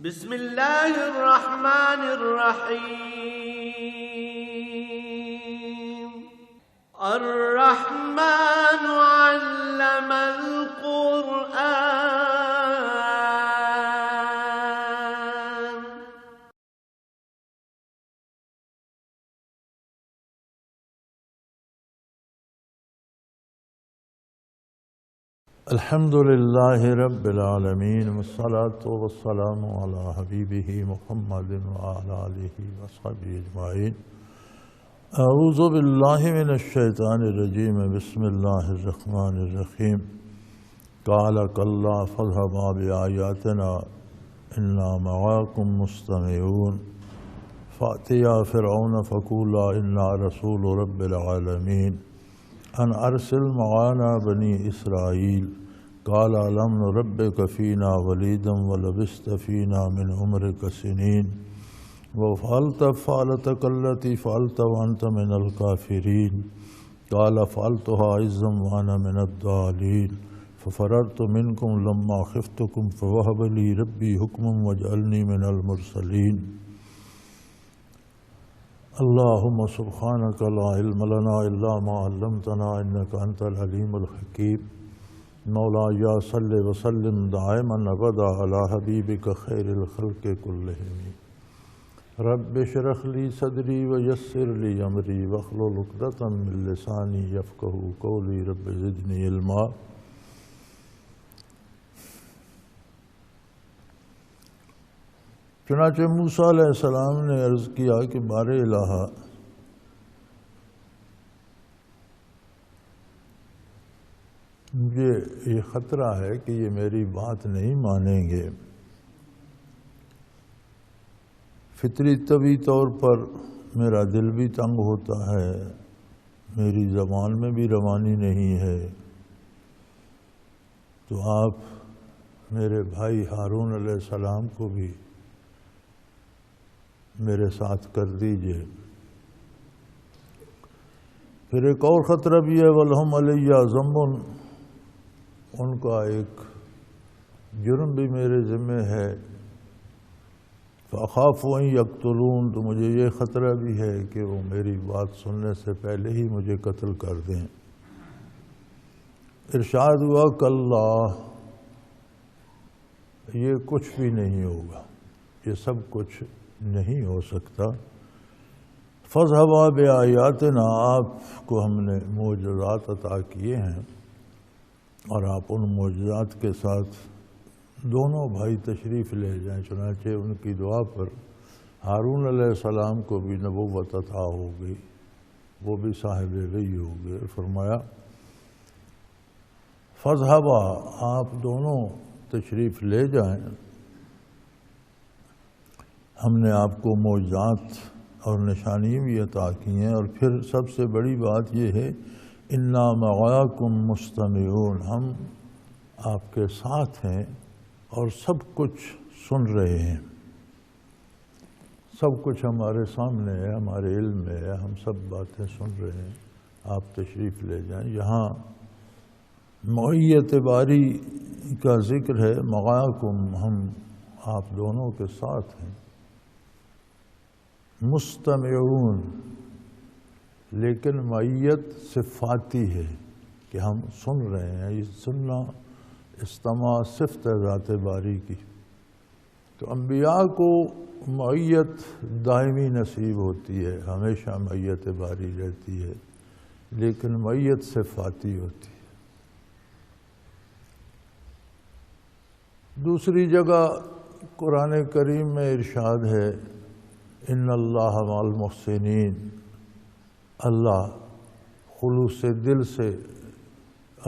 بسم اللہ الرحمن الرحیم الرحمن علم القرآن. الحمد للہ رب العالمین والصلاة والسلام علی حبیبہ محمد وعلی آلہ وصحبہ اجمعین. اعوذ باللہ من الشیطان الرجیم. بسم اللہ الرحمن الرحیم. قال کلا فاذهبا بآیاتنا انا معاکم مستمعون. فأتیا فرعون فقولا انا رسول رب العالمین ان ارسل معانا بنی اسرائیل. قال الم نربک فینا ولیدا ولبثت فینا من عمرک سنین وفعلت فعلتک التی فعلت وانت من الکافرین. قال فعلتها اذا وانا من الضالین ففررت منکم لما خفتکم فوهب لی ربی حکما وجعلنی من المرسلین. اللہم سبحانک لا علم لنا الا ما علمتنا انک انت العلیم الحکیم. مولایا صلی وسلم دائما ابدا علی حبیبک خیر الخلق کلہم. رب اشرح لی صدری ویسر لی امری واحلل عقدۃ من لسانی یفقہوا قولی. رب زدنی علما. چنانچہ موسیٰ علیہ السلام نے عرض کیا کہ بار الہ مجھے یہ خطرہ ہے کہ یہ میری بات نہیں مانیں گے. فطری طبی طور پر میرا دل بھی تنگ ہوتا ہے، میری زبان میں بھی روانی نہیں ہے، تو آپ میرے بھائی ہارون علیہ السلام کو بھی میرے ساتھ کر دیجئے. پھر ایک اور خطرہ بھی ہے وَلَهُمْ عَلَيَّ ذَنْبٌ، ان کا ایک جرم بھی میرے ذمہ ہے. فَأَخَافُ أَنْ يَقْتُلُونَ، تو مجھے یہ خطرہ بھی ہے کہ وہ میری بات سننے سے پہلے ہی مجھے قتل کر دیں. ارشاد ہوا کَاللَّہ، یہ کچھ بھی نہیں ہوگا، یہ سب کچھ نہیں ہو سکتا. فَاذْهَبَا بِآیَاتِنَا، آپ کو ہم نے معجزات عطا کیے ہیں اور آپ ان معجزات کے ساتھ دونوں بھائی تشریف لے جائیں. چنانچہ ان کی دعا پر ہارون علیہ السلام کو بھی نبوت عطا ہو گئی، وہ بھی صاحب وحی ہو گئے. فرمایا فَاذْهَبَا، آپ دونوں تشریف لے جائیں. ہم نے آپ کو معجزات اور نشانی بھی عطا کی ہیں، اور پھر سب سے بڑی بات یہ ہے اِنَّا مَعَاكُمْ مُسْتَمِعُونَ، ہم آپ کے ساتھ ہیں اور سب کچھ سن رہے ہیں. سب کچھ ہمارے سامنے ہے، ہمارے علم میں ہے، ہم سب باتیں سن رہے ہیں. آپ تشریف لے جائیں. یہاں معیت باری کا ذکر ہے. مَعَاكُمْ، ہم آپ دونوں کے ساتھ ہیں. مستمعون، لیکن معیت صفاتی ہے کہ ہم سن رہے ہیں. یہ سننا استماع صفت ہے ذات باری کی. تو انبیاء کو معیت دائمی نصیب ہوتی ہے، ہمیشہ معیت باری رہتی ہے، لیکن معیت صفاتی ہوتی ہے. دوسری جگہ قرآن کریم میں ارشاد ہے ان اللہ مع المحسنین، اللہ خلوص دل سے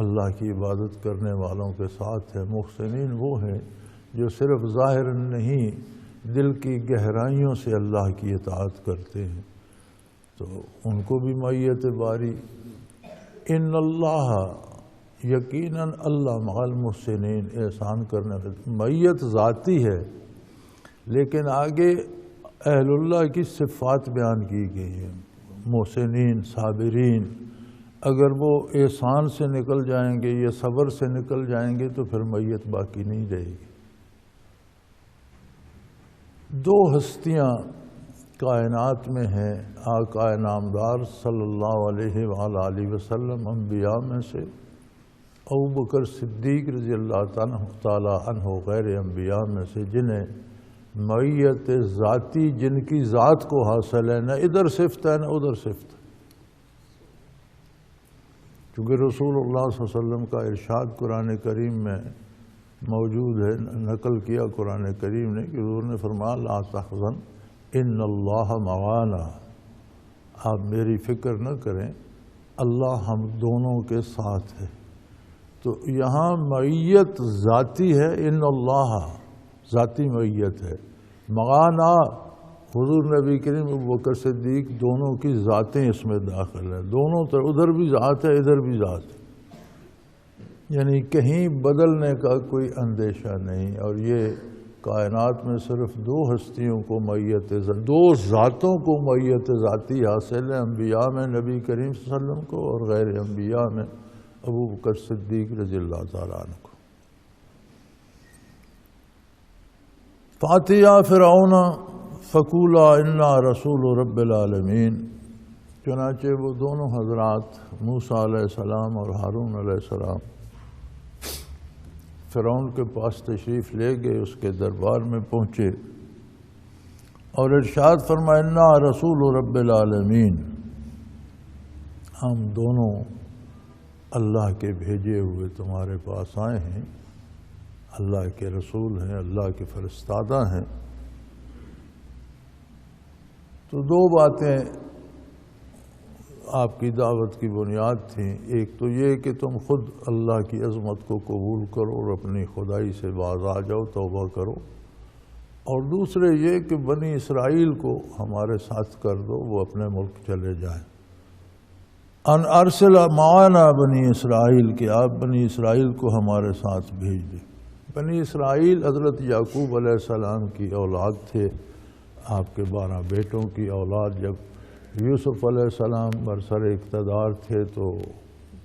اللہ کی عبادت کرنے والوں کے ساتھ ہے. محسنین وہ ہیں جو صرف ظاہر نہیں، دل کی گہرائیوں سے اللہ کی اطاعت کرتے ہیں، تو ان کو بھی معیت باری. ان اللہ، یقیناً اللہ مع المحسنین، احسان کرنے والے. معیت ذاتی ہے، لیکن آگے اہل اللہ کی صفات بیان کی گئی ہیں. محسنین، صابرین، اگر وہ احسان سے نکل جائیں گے یا صبر سے نکل جائیں گے تو پھر معیت باقی نہیں رہے گی. دو ہستیاں کائنات میں ہیں آقا نامدار صلی اللہ علیہ وآلہ وسلم انبیاء میں سے، ابوبکر صدیق رضی اللہ تعالیٰ عنہ غیر انبیاء میں سے، جنہیں معیت ذاتی، جن کی ذات کو حاصل ہے، نہ ادھر صفت ہے نہ ادھر صفت ہے۔ چونکہ رسول اللہ صلی اللہ علیہ وسلم کا ارشاد قرآن کریم میں موجود ہے، نقل کیا قرآن کریم نے کہ حضور نے فرمایا لا تحزن ان اللہ معانا، آپ میری فکر نہ کریں، اللہ ہم دونوں کے ساتھ ہے۔ تو یہاں معیت ذاتی ہے، ان اللہ ذاتی معیت ہے، معانا حضور نبی کریم ابوبکر صدیق دونوں کی ذاتیں اس میں داخل ہیں، دونوں طرف ادھر بھی ذات ہے ادھر بھی ذات ہے، یعنی کہیں بدلنے کا کوئی اندیشہ نہیں۔ اور یہ کائنات میں صرف دو ہستیوں کو معیت، دو ذاتوں کو معیت ذاتی حاصل ہے، انبیاء میں نبی کریم صلی اللہ علیہ وسلم کو اور غیر انبیاء میں ابوبکر صدیق رضی اللہ تعالیٰ عنہ کو۔ فاتیا فرعون فقولا انا رسول رب العالمین، چنانچہ وہ دونوں حضرات موسیٰ علیہ السلام اور ہارون علیہ السلام فرعون کے پاس تشریف لے گئے، اس کے دربار میں پہنچے اور ارشاد فرمایا انا رسول رب العالمین، ہم دونوں اللہ کے بھیجے ہوئے تمہارے پاس آئے ہیں، اللہ کے رسول ہیں، اللہ کے فرستادہ ہیں۔ تو دو باتیں آپ کی دعوت کی بنیاد تھیں، ایک تو یہ کہ تم خود اللہ کی عظمت کو قبول کرو اور اپنی خدائی سے باز آ جاؤ، توبہ کرو، اور دوسرے یہ کہ بنی اسرائیل کو ہمارے ساتھ کر دو، وہ اپنے ملک چلے جائیں۔ ان ارسل معنا بنی اسرائیل، کہ آپ بنی اسرائیل کو ہمارے ساتھ بھیج دیں۔ بنی اسرائیل حضرت یعقوب علیہ السلام کی اولاد تھے، آپ کے 12 بیٹوں کی اولاد۔ جب یوسف علیہ السلام برسر اقتدار تھے تو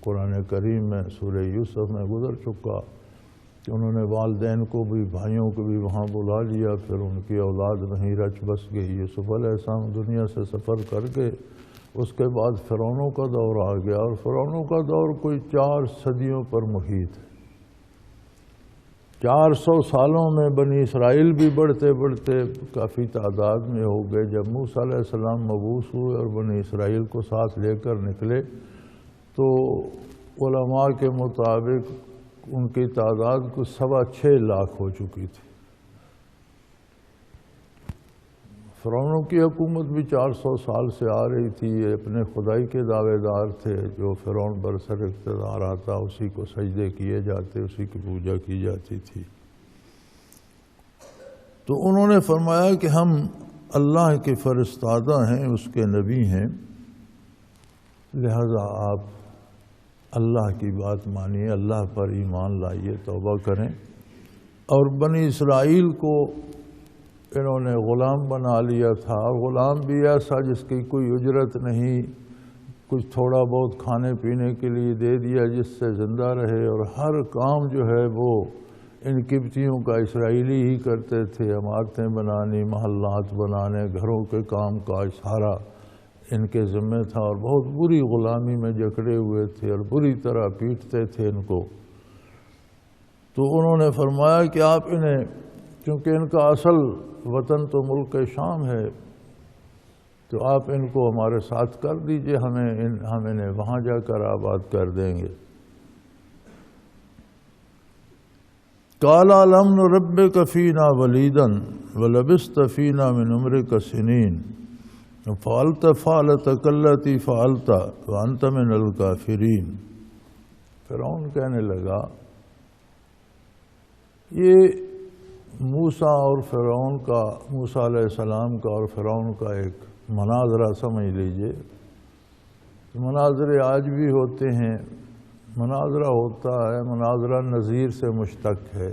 قرآن کریم میں سورہ یوسف میں گزر چکا کہ انہوں نے والدین کو بھی بھائیوں کو بھی وہاں بلا لیا، پھر ان کی اولاد وہیں رچ بس گئی۔ یوسف علیہ السلام دنیا سے سفر کر کے اس کے بعد فرعونوں کا دور آ گیا، اور فرعونوں کا دور کوئی 4 صدیوں پر محیط ہے۔ 400 سالوں میں بنی اسرائیل بھی بڑھتے بڑھتے کافی تعداد میں ہو گئے۔ جب موسیٰ علیہ السلام مبعوث ہوئے اور بنی اسرائیل کو ساتھ لے کر نکلے تو علماء کے مطابق ان کی تعداد کو 6.25 لاکھ ہو چکی تھی۔ فرعونوں کی حکومت بھی 400 سال سے آ رہی تھی، یہ اپنے خدائی کے دعوے دار تھے، جو فرعون برسر اقتدار آتا اسی کو سجدے کیے جاتے، اسی کی پوجا کی جاتی تھی۔ تو انہوں نے فرمایا کہ ہم اللہ کے فرستادہ ہیں، اس کے نبی ہیں، لہذا آپ اللہ کی بات مانیے، اللہ پر ایمان لائیے، توبہ کریں۔ اور بنی اسرائیل کو انہوں نے غلام بنا لیا تھا، اور غلام بھی ایسا جس کی کوئی اجرت نہیں، کچھ تھوڑا بہت کھانے پینے کے لیے دے دیا جس سے زندہ رہے، اور ہر کام جو ہے وہ ان قبطیوں کا اسرائیلی ہی کرتے تھے، عمارتیں بنانی، محلات بنانے، گھروں کے کام کاج سارا ان کے ذمہ تھا، اور بہت بری غلامی میں جکڑے ہوئے تھے اور بری طرح پیٹتے تھے ان کو۔ تو انہوں نے فرمایا کہ آپ انہیں، کیونکہ ان کا اصل وطن تو ملک شام ہے، تو آپ ان کو ہمارے ساتھ کر دیجئے، ہم انہیں وہاں جا کر آباد کر دیں گے۔ قَالَ أَلَمْ نُرَبِّكَ فِينَا وَلِيدًا وَلَبِثْتَ فِينَا مِنْ عُمْرِكَ سِنِينَ فَعَلْتَ فَعْلَتَكَ الَّتِي فَعَلْتَ وَأَنْتَ مِنَ الْكَافِرِينَ۔ فرعون کہنے لگا، یہ موسیٰ اور فرعون کا، موسیٰ علیہ السلام کا اور فرعون کا ایک مناظرہ سمجھ لیجئے۔ مناظرے آج بھی ہوتے ہیں، مناظرہ ہوتا ہے، مناظرہ نظیر سے مشتق ہے،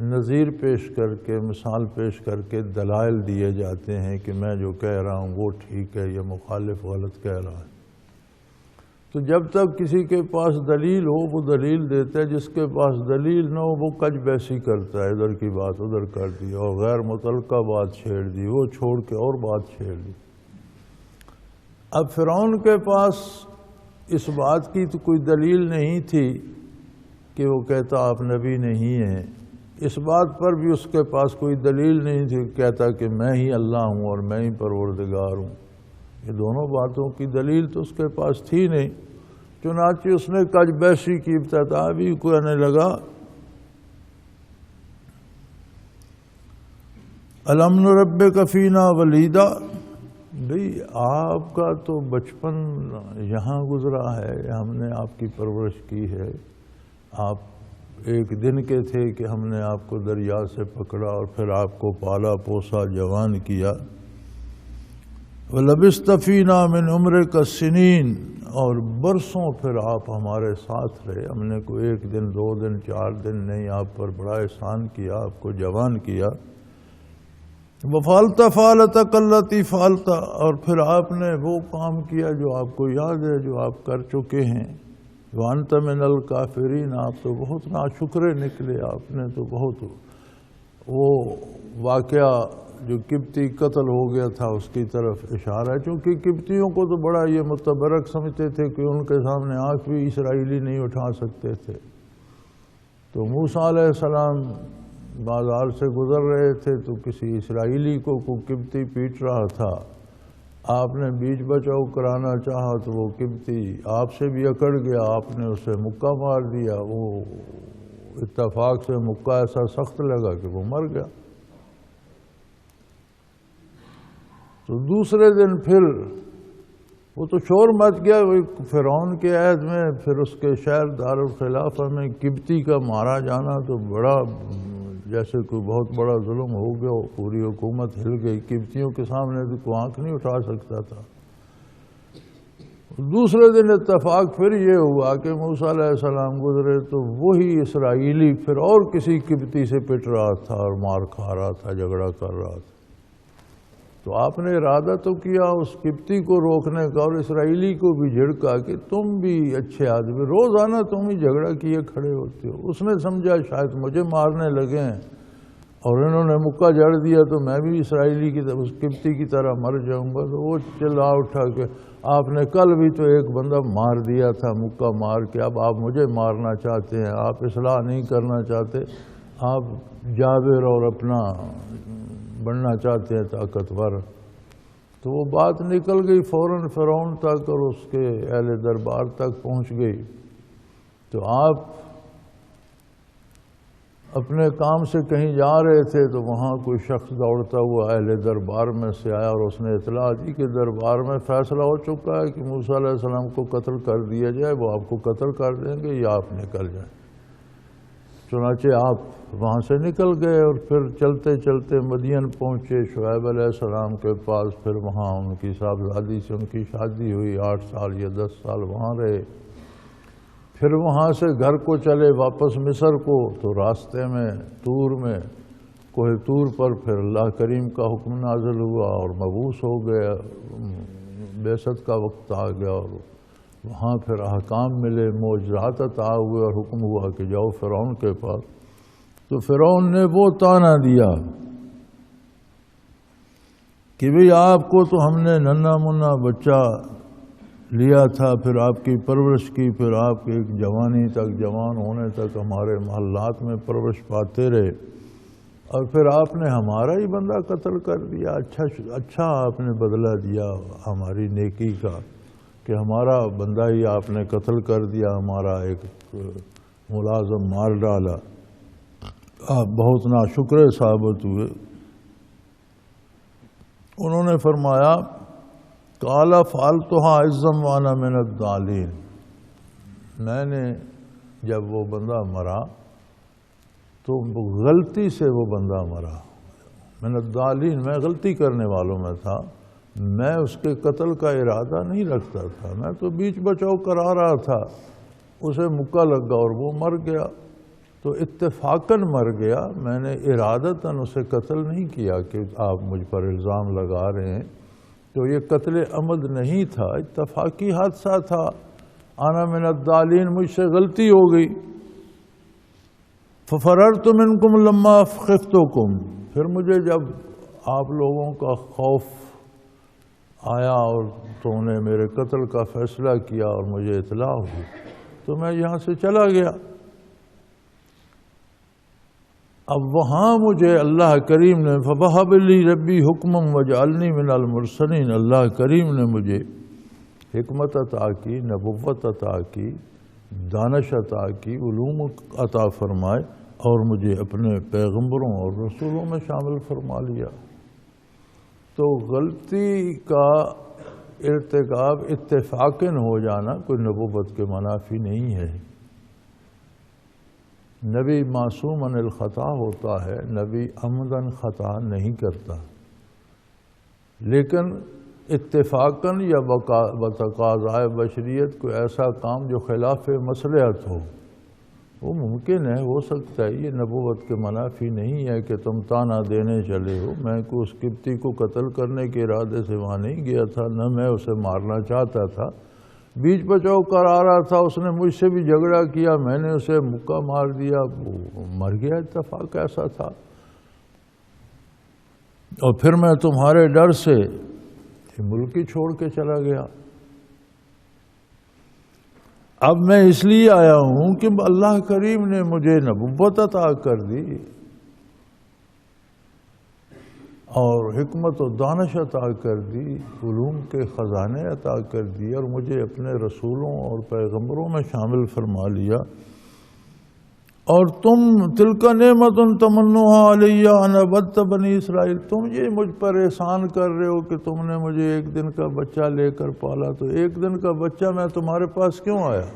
نظیر پیش کر کے، مثال پیش کر کے دلائل دیے جاتے ہیں کہ میں جو کہہ رہا ہوں وہ ٹھیک ہے یا مخالف غلط کہہ رہا ہے۔ تو جب تک کسی کے پاس دلیل ہو وہ دلیل دیتا ہے، جس کے پاس دلیل نہ ہو وہ کج بیسی کرتا ہے، ادھر کی بات ادھر کر دی اور غیر متعلقہ بات چھیڑ دی، وہ چھوڑ کے اور بات چھیڑ دی۔ اب فرعون کے پاس اس بات کی تو کوئی دلیل نہیں تھی کہ وہ کہتا آپ نبی نہیں ہیں، اس بات پر بھی اس کے پاس کوئی دلیل نہیں تھی، کہتا کہ میں ہی اللہ ہوں اور میں ہی پروردگار ہوں۔ یہ دونوں باتوں کی دلیل تو اس کے پاس تھی نہیں، چنانچہ اس نے کج بیسی کی ابتدا بھی کہنے لگا الم نربک فینا ولیدا، بھئی آپ کا تو بچپن یہاں گزرا ہے، ہم نے آپ کی پرورش کی ہے، آپ ایک دن کے تھے کہ ہم نے آپ کو دریا سے پکڑا اور پھر آپ کو پالا پوسا جوان کیا۔ وَلَبِثْتَ فِينَا مِنْ عُمْرِكَ السِّنِينَ، اور برسوں پھر آپ ہمارے ساتھ رہے، ہم نے کوئی ایک دن 2 دن 4 دن نہیں، آپ پر بڑا احسان کیا، آپ کو جوان کیا۔ وَفَعَلْتَ فَعَلَتَكَ الَّتِي فَعَلْتَ، اور پھر آپ نے وہ کام کیا جو آپ کو یاد ہے، جو آپ کر چکے ہیں۔ وَأَنْتَ مِنَ الْكَافِرِينَ، آپ تو بہت ناشکرے نکلے، آپ نے تو بہت وہ واقعہ جو قبطی قتل ہو گیا تھا اس کی طرف اشارہ ہے، چونکہ قبطیوں کو تو بڑا یہ متبرک سمجھتے تھے کہ ان کے سامنے آنکھ بھی اسرائیلی نہیں اٹھا سکتے تھے۔ تو موسیٰ علیہ السلام بازار سے گزر رہے تھے تو کسی اسرائیلی کو قبطی پیٹ رہا تھا، آپ نے بیچ بچاؤ کرانا چاہا تو وہ قبطی آپ سے بھی اکڑ گیا، آپ نے اسے مکہ مار دیا، وہ اتفاق سے مکہ ایسا سخت لگا کہ وہ مر گیا۔ تو دوسرے دن پھر وہ تو شور مچ گیا فرعون کے عہد میں، پھر اس کے شہر دارالخلافہ میں قبطی کا مارا جانا تو بڑا جیسے کوئی بہت بڑا ظلم ہو گیا، پوری حکومت ہل گئی، قبطیوں کے سامنے تو کوئی آنکھ نہیں اٹھا سکتا تھا۔ دوسرے دن اتفاق پھر یہ ہوا کہ موسیٰ علیہ السلام گزرے تو وہی اسرائیلی پھر اور کسی قبطی سے پٹ رہا تھا اور مار کھا رہا تھا، جھگڑا کر رہا تھا۔ تو آپ نے ارادہ تو کیا اس قبطی کو روکنے کا اور اسرائیلی کو بھی جھڑکا کہ تم بھی اچھے آدمی، روزانہ تم ہی جھگڑا کیے کھڑے ہوتے ہو۔ اس نے سمجھا شاید مجھے مارنے لگے ہیں اور انہوں نے مکہ جڑ دیا تو میں بھی اسرائیلی کی طرح، اس قبطی کی طرح مر جاؤں گا۔ تو وہ چلا اٹھا کہ آپ نے کل بھی تو ایک بندہ مار دیا تھا مکہ مار کے، اب آپ مجھے مارنا چاہتے ہیں، آپ اصلاح نہیں کرنا چاہتے، آپ جابر اور اپنا بننا چاہتے ہیں طاقتور۔ تو وہ بات نکل گئی فوراً فرعون تک اور اس کے اہل دربار تک پہنچ گئی۔ تو آپ اپنے کام سے کہیں جا رہے تھے تو وہاں کوئی شخص دوڑتا ہوا اہل دربار میں سے آیا اور اس نے اطلاع دی کہ دربار میں فیصلہ ہو چکا ہے کہ موسیٰ علیہ السلام کو قتل کر دیا جائے، وہ آپ کو قتل کر دیں گے یا آپ نکل جائیں۔ چنانچہ آپ وہاں سے نکل گئے اور پھر چلتے چلتے مدین پہنچے شعیب علیہ السلام کے پاس، پھر وہاں ان کی صاحبزادی سے ان کی شادی ہوئی، 8 سال یا 10 سال وہاں رہے۔ پھر وہاں سے گھر کو چلے واپس مصر کو، تو راستے میں طور میں کوہ طور پر پھر اللہ کریم کا حکم نازل ہوا اور مبعوث ہو گیا، بعثت کا وقت آ گیا اور وہاں پھر احکام ملے، معجزات عطا ہوئے اور حکم ہوا کہ جاؤ فرعون کے پاس۔ تو فرعون نے وہ طعنہ دیا کہ بھئی آپ کو تو ہم نے ننھا منا بچہ لیا تھا، پھر آپ کی پرورش کی، پھر آپ ایک جوانی تک، جوان ہونے تک ہمارے محلات میں پرورش پاتے رہے، اور پھر آپ نے ہمارا ہی بندہ قتل کر دیا۔ اچھا آپ نے بدلہ دیا ہماری نیکی کا کہ ہمارا بندہ ہی آپ نے قتل کر دیا، ہمارا ایک ملازم مار ڈالا، آپ بہت ناشکرے ثابت ہوئے۔ انہوں نے فرمایا قال فعلتها عزا وانا من الضالین، میں نے جب وہ بندہ مرا تو غلطی سے وہ بندہ مرا، من الضالین، میں غلطی کرنے والوں میں تھا، میں اس کے قتل کا ارادہ نہیں رکھتا تھا، میں تو بیچ بچاؤ کرا رہا تھا، اسے مکہ لگا اور وہ مر گیا، تو اتفاقاً مر گیا، میں نے ارادتاً اسے قتل نہیں کیا کہ آپ مجھ پر الزام لگا رہے ہیں۔ تو یہ قتل عمد نہیں تھا، اتفاقی حادثہ تھا، انا من الضالین، مجھ سے غلطی ہو گئی. ففررت منکم لما خفتکم، پھر مجھے جب آپ لوگوں کا خوف آیا اور تم نے میرے قتل کا فیصلہ کیا اور مجھے اطلاع ہوئی تو میں یہاں سے چلا گیا. اب وہاں مجھے اللہ کریم نے فَوَهَبَ لِي رَبِّي حُكْمًا وَجَعَلْنِي مِنَ الْمُرْسَلِينَ، اللہ کریم نے مجھے حکمت عطا کی، نبوت عطا کی، دانش عطا کی، علوم عطا فرمائے اور مجھے اپنے پیغمبروں اور رسولوں میں شامل فرما لیا. تو غلطی کا ارتکاب اتفاقاً ہو جانا کوئی نبوت کے منافی نہیں ہے. نبی معصوم عن الخطا ہوتا ہے، نبی عمدن خطا نہیں کرتا، لیکن اتفاقاً یا بتقاضائے بشریت کوئی ایسا کام جو خلاف مصلحت ہو وہ ممکن ہے، ہو سکتا ہے. یہ نبوت کے منافی نہیں ہے کہ تم تانا دینے چلے ہو. میں کو اس قبطی کو قتل کرنے کے ارادے سے وہاں نہیں گیا تھا، نہ میں اسے مارنا چاہتا تھا. بیچ بچاؤ کرا رہا تھا، اس نے مجھ سے بھی جھگڑا کیا، میں نے اسے مکہ مار دیا، وہ مر گیا. اتفاق ایسا تھا. اور پھر میں تمہارے ڈر سے ملک ہی چھوڑ کے چلا گیا. اب میں اس لیے آیا ہوں کہ اللہ کریم نے مجھے نبوت عطا کر دی اور حکمت و دانش عطا کر دی، علوم کے خزانے عطا کر دی اور مجھے اپنے رسولوں اور پیغمبروں میں شامل فرما لیا. اور تم تلک نعمت تمنوها علی ان عبدت بنی اسرائیل، تم یہ مجھ پر احسان کر رہے ہو کہ تم نے مجھے ایک دن کا بچہ لے کر پالا. تو ایک دن کا بچہ میں تمہارے پاس کیوں آیا؟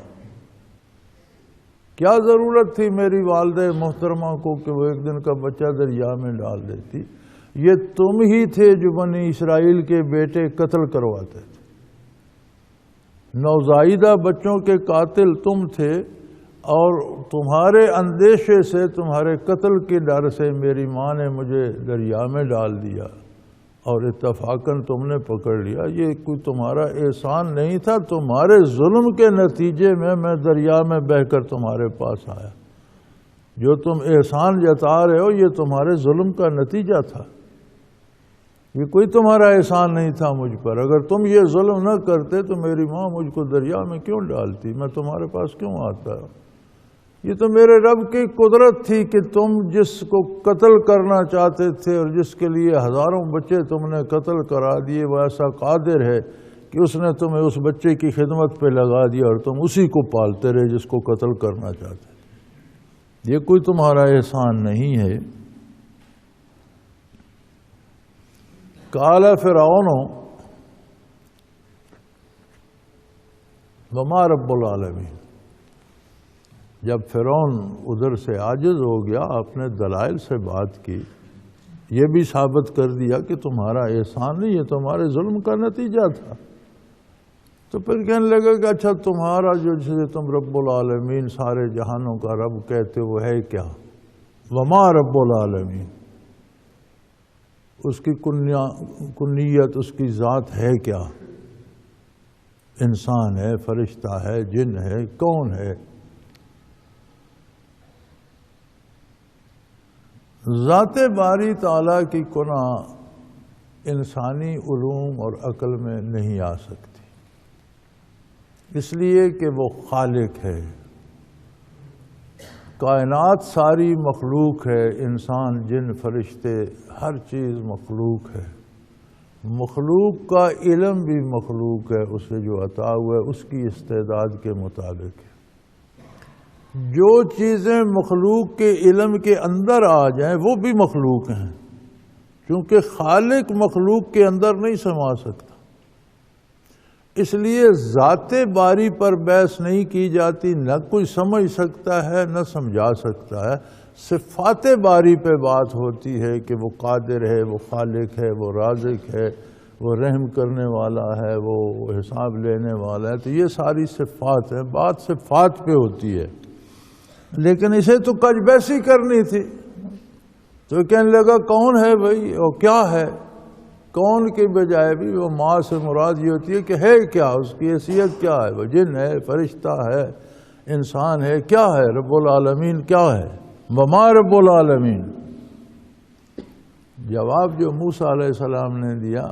کیا ضرورت تھی میری والدہ محترمہ کو کہ وہ ایک دن کا بچہ دریا میں ڈال دیتی؟ یہ تم ہی تھے جو بنی اسرائیل کے بیٹے قتل کرواتے تھے. نوزائیدہ بچوں کے قاتل تم تھے اور تمہارے اندیشے سے، تمہارے قتل کے ڈر سے میری ماں نے مجھے دریا میں ڈال دیا اور اتفاقاً تم نے پکڑ لیا. یہ کوئی تمہارا احسان نہیں تھا، تمہارے ظلم کے نتیجے میں دریا میں بہہ کر تمہارے پاس آیا. جو تم احسان جتا رہے ہو یہ تمہارے ظلم کا نتیجہ تھا، یہ کوئی تمہارا احسان نہیں تھا مجھ پر. اگر تم یہ ظلم نہ کرتے تو میری ماں مجھ کو دریا میں کیوں ڈالتی، میں تمہارے پاس کیوں آتا؟ یہ تو میرے رب کی قدرت تھی کہ تم جس کو قتل کرنا چاہتے تھے اور جس کے لیے ہزاروں بچے تم نے قتل کرا دیے، وہ ایسا قادر ہے کہ اس نے تمہیں اس بچے کی خدمت پہ لگا دیا اور تم اسی کو پالتے رہے جس کو قتل کرنا چاہتے تھے. یہ کوئی تمہارا احسان نہیں ہے. قال فرعون وما رب العالمین، جب فرعون ادھر سے عاجز ہو گیا، اپنے دلائل سے بات کی، یہ بھی ثابت کر دیا کہ تمہارا احسان نہیں، یہ تمہارے ظلم کا نتیجہ تھا. تو پھر کہنے لگا کہ اچھا تمہارا جو جسے تم رب العالمین سارے جہانوں کا رب کہتے وہ ہے کیا؟ وما رب العالمین، اس کی کنیت، اس کی ذات ہے کیا؟ انسان ہے، فرشتہ ہے، جن ہے، کون ہے؟ ذات باری تعالیٰ کی کنہ انسانی علوم اور عقل میں نہیں آ سکتی، اس لیے کہ وہ خالق ہے. کائنات ساری مخلوق ہے، انسان، جن، فرشتے، ہر چیز مخلوق ہے. مخلوق کا علم بھی مخلوق ہے، اسے جو عطا ہوا ہے اس کی استعداد کے مطابق ہے. جو چیزیں مخلوق کے علم کے اندر آ جائیں وہ بھی مخلوق ہیں، کیونکہ خالق مخلوق کے اندر نہیں سما سکتا. اس لیے ذات باری پر بحث نہیں کی جاتی، نہ کوئی سمجھ سکتا ہے نہ سمجھا سکتا ہے. صفات باری پہ بات ہوتی ہے کہ وہ قادر ہے، وہ خالق ہے، وہ رازق ہے، وہ رحم کرنے والا ہے، وہ حساب لینے والا ہے. تو یہ ساری صفات ہیں، بات صفات پہ ہوتی ہے. لیکن اسے تو کج بحثی کرنی تھی، تو کہنے لگا کون ہے بھائی اور کیا ہے؟ کون کے بجائے بھی وہ ماں سے مراد یہ ہوتی ہے کہ ہے کیا، اس کی حیثیت کیا ہے، وہ جن ہے، فرشتہ ہے، انسان ہے، کیا ہے، رب العالمین کیا ہے، وما رب العالمین۔ جواب جو موسیٰ علیہ السلام نے دیا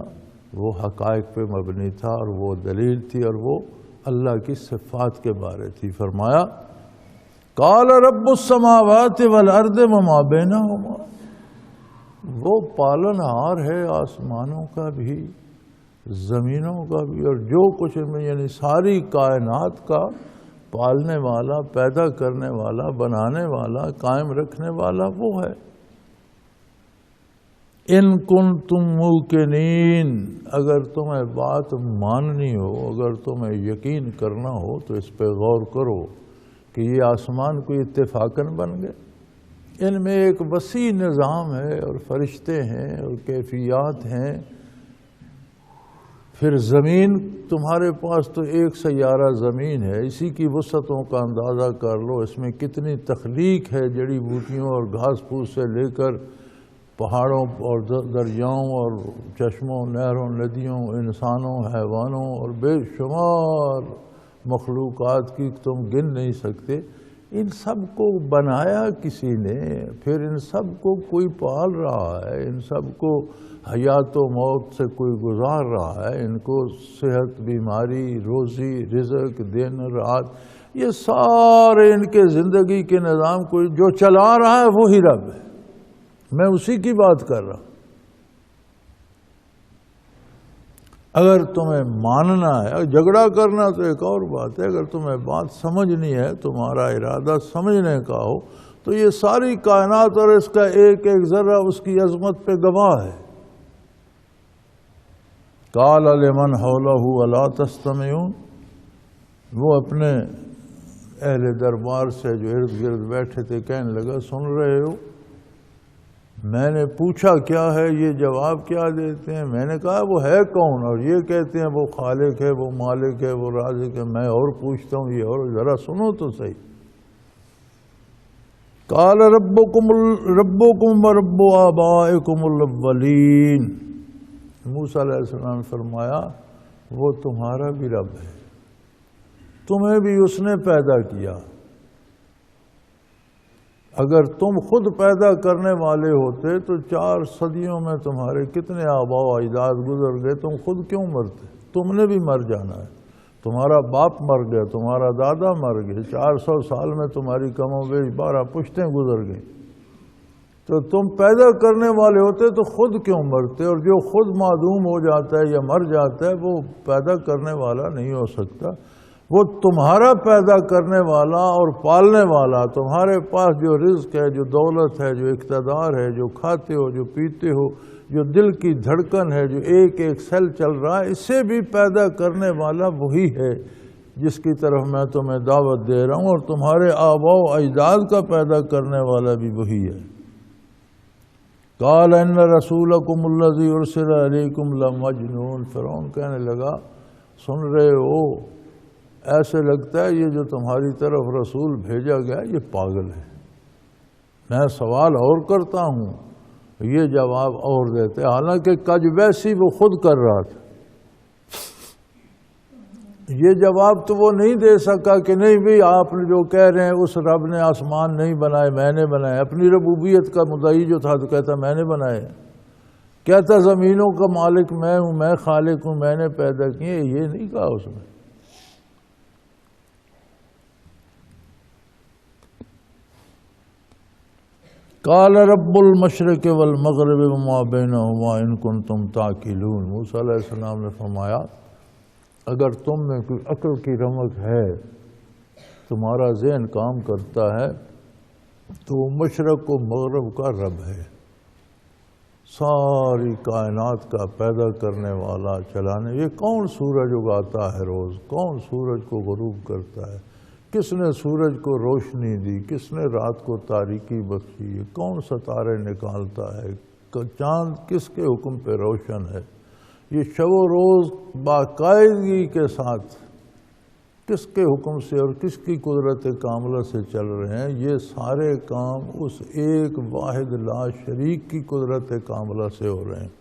وہ حقائق پہ مبنی تھا، اور وہ دلیل تھی، اور وہ اللہ کی صفات کے بارے تھی۔ فرمایا قال رب السماوات والارض وما بینہما، وہ پالنہار ہے آسمانوں کا بھی زمینوں کا بھی، اور جو کچھ ان میں، یعنی ساری کائنات کا پالنے والا، پیدا کرنے والا، بنانے والا، قائم رکھنے والا وہ ہے۔ ان کنتم موقنین، اگر تمہیں بات ماننی ہو، اگر تمہیں یقین کرنا ہو تو اس پہ غور کرو کہ یہ آسمان کوئی اتفاقاً بن گئے، ان میں ایک وسیع نظام ہے، اور فرشتے ہیں، اور کیفیات ہیں۔ پھر زمین، تمہارے پاس تو ایک سیارہ زمین ہے، اسی کی وسعتوں کا اندازہ کر لو، اس میں کتنی تخلیق ہے، جڑی بوٹیوں اور گھاس پھوس سے لے کر پہاڑوں اور دریاؤں اور چشموں، نہروں، ندیوں، انسانوں، حیوانوں اور بے شمار مخلوقات کی تم گن نہیں سکتے۔ ان سب کو بنایا کسی نے، پھر ان سب کو کوئی پال رہا ہے، ان سب کو حیات و موت سے کوئی گزار رہا ہے، ان کو صحت، بیماری، روزی، رزق، دن رات، یہ سارے ان کے زندگی کے نظام کو جو چلا رہا ہے وہی رب ہے۔ میں اسی کی بات کر رہا ہوں۔ اگر تمہیں ماننا ہے، جھگڑا کرنا تو ایک اور بات ہے، اگر تمہیں بات سمجھنی ہے، تمہارا ارادہ سمجھنے کا ہو، تو یہ ساری کائنات اور اس کا ایک ایک ذرہ اس کی عظمت پہ گواہ ہے۔ قال لمن حولہ الا تستمعون، وہ اپنے اہل دربار سے جو ارد گرد بیٹھے تھے کہنے لگا سن رہے ہو؟ میں نے پوچھا کیا ہے، یہ جواب کیا دیتے ہیں؟ میں نے کہا وہ ہے کون، اور یہ کہتے ہیں وہ خالق ہے، وہ مالک ہے، وہ رازق ہے۔ میں اور پوچھتا ہوں، یہ اور ذرا سنو تو صحیح۔ قال ربکم ورب آبائکم الاولین، موسیٰ علیہ السلام نے فرمایا وہ تمہارا بھی رب ہے، تمہیں بھی اس نے پیدا کیا۔ اگر تم خود پیدا کرنے والے ہوتے تو 4 صدیوں میں تمہارے کتنے آباء و اجداد گزر گئے، تم خود کیوں مرتے؟ تم نے بھی مر جانا ہے، تمہارا باپ مر گیا، تمہارا دادا مر گئے، 400 سال میں تمہاری کم و بیش 12 پشتیں گزر گئیں، تو تم پیدا کرنے والے ہوتے تو خود کیوں مرتے؟ اور جو خود معدوم ہو جاتا ہے یا مر جاتا ہے وہ پیدا کرنے والا نہیں ہو سکتا۔ وہ تمہارا پیدا کرنے والا اور پالنے والا، تمہارے پاس جو رزق ہے، جو دولت ہے، جو اقتدار ہے، جو کھاتے ہو، جو پیتے ہو، جو دل کی دھڑکن ہے، جو ایک ایک سیل چل رہا ہے، اسے بھی پیدا کرنے والا وہی ہے جس کی طرف میں تمہیں دعوت دے رہا ہوں، اور تمہارے آباء و اجداد کا پیدا کرنے والا بھی وہی ہے۔ قال ان رسولکم الذی ارسل علیکم لمجنون، فرعون کہنے لگا سن رہے ہو، ایسے لگتا ہے یہ جو تمہاری طرف رسول بھیجا گیا یہ پاگل ہے۔ میں سوال اور کرتا ہوں، یہ جواب اور دیتے، حالانکہ کج ویسی وہ خود کر رہا تھا۔ یہ جواب تو وہ نہیں دے سکا کہ نہیں بھی آپ نے جو کہہ رہے ہیں اس رب نے آسمان نہیں بنائے، میں نے بنائے۔ اپنی ربوبیت کا مدعی جو تھا تو کہتا میں نے بنائے، کہتا زمینوں کا مالک میں ہوں، میں خالق ہوں، میں نے پیدا کیے، یہ نہیں کہا اس نے۔ قال رب المشرق والمغرب وما بینہما ان کنتم تعقلون، موسیٰ علیہ السلام نے فرمایا اگر تم میں کوئی عقل کی رمق ہے، تمہارا ذہن کام کرتا ہے، تو وہ مشرق و مغرب کا رب ہے، ساری کائنات کا پیدا کرنے والا، چلانے۔ یہ کون سورج اگاتا ہے روز؟ کون سورج کو غروب کرتا ہے؟ کس نے سورج کو روشنی دی؟ کس نے رات کو تاریکی بخشی؟ کون ستارے نکالتا ہے؟ چاند کس کے حکم پہ روشن ہے؟ یہ شب و روز باقاعدگی کے ساتھ کس کے حکم سے اور کس کی قدرت کاملہ سے چل رہے ہیں؟ یہ سارے کام اس ایک واحد لا شریک کی قدرت کاملہ سے ہو رہے ہیں۔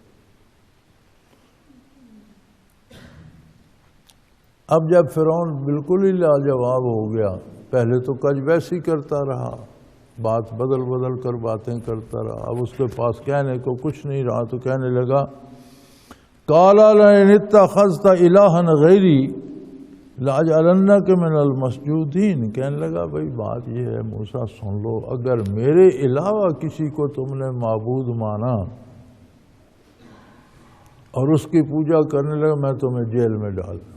اب جب فرعون بالکل ہی لاجواب ہو گیا، پہلے تو کج ویسی کرتا رہا، بات بدل بدل کر باتیں کرتا رہا، اب اس کے پاس کہنے کو کچھ نہیں رہا تو کہنے لگا قال لئن اتخذت الہا غیری لاجعلنک من المسجودین، کہنے لگا بھائی بات یہ ہے موسیٰ سن لو، اگر میرے علاوہ کسی کو تم نے معبود مانا اور اس کی پوجا کرنے لگا میں تمہیں جیل میں ڈال دوں۔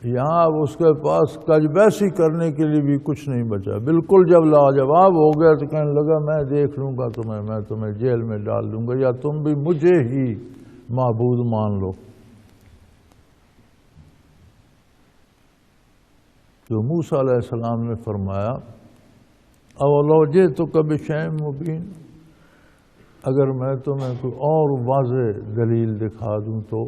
یہاں اب اس کے پاس کج بیسی کرنے کے لیے بھی کچھ نہیں بچا، بالکل جب لاجواب ہو گیا تو کہنے لگا میں دیکھ لوں گا تمہیں، میں تمہیں جیل میں ڈال دوں گا یا تم بھی مجھے ہی معبود مان لو۔ تو موسیٰ علیہ السلام نے فرمایا اولو جئتک بشیء مبین، اگر میں تمہیں کوئی اور واضح دلیل دکھا دوں تو،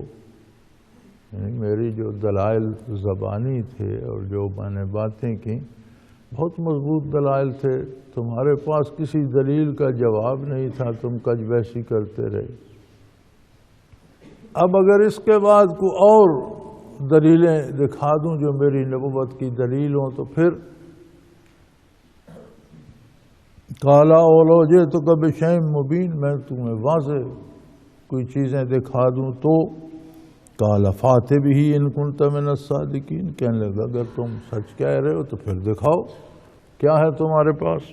یعنی میری جو دلائل زبانی تھے اور جو میں نے باتیں کی بہت مضبوط دلائل تھے، تمہارے پاس کسی دلیل کا جواب نہیں تھا، تم کج بیسی کرتے رہے۔ اب اگر اس کے بعد کوئی اور دلیلیں دکھا دوں جو میری نبوت کی دلیل ہوں تو پھر قال اولو جئتک بشیء مبین، میں تمہیں واضح کوئی چیزیں دکھا دوں تو، قال فات بہ ان کنت من الصادقین، کہنے لگا اگر تم سچ کہہ رہے ہو تو پھر دکھاؤ کیا ہے تمہارے پاس۔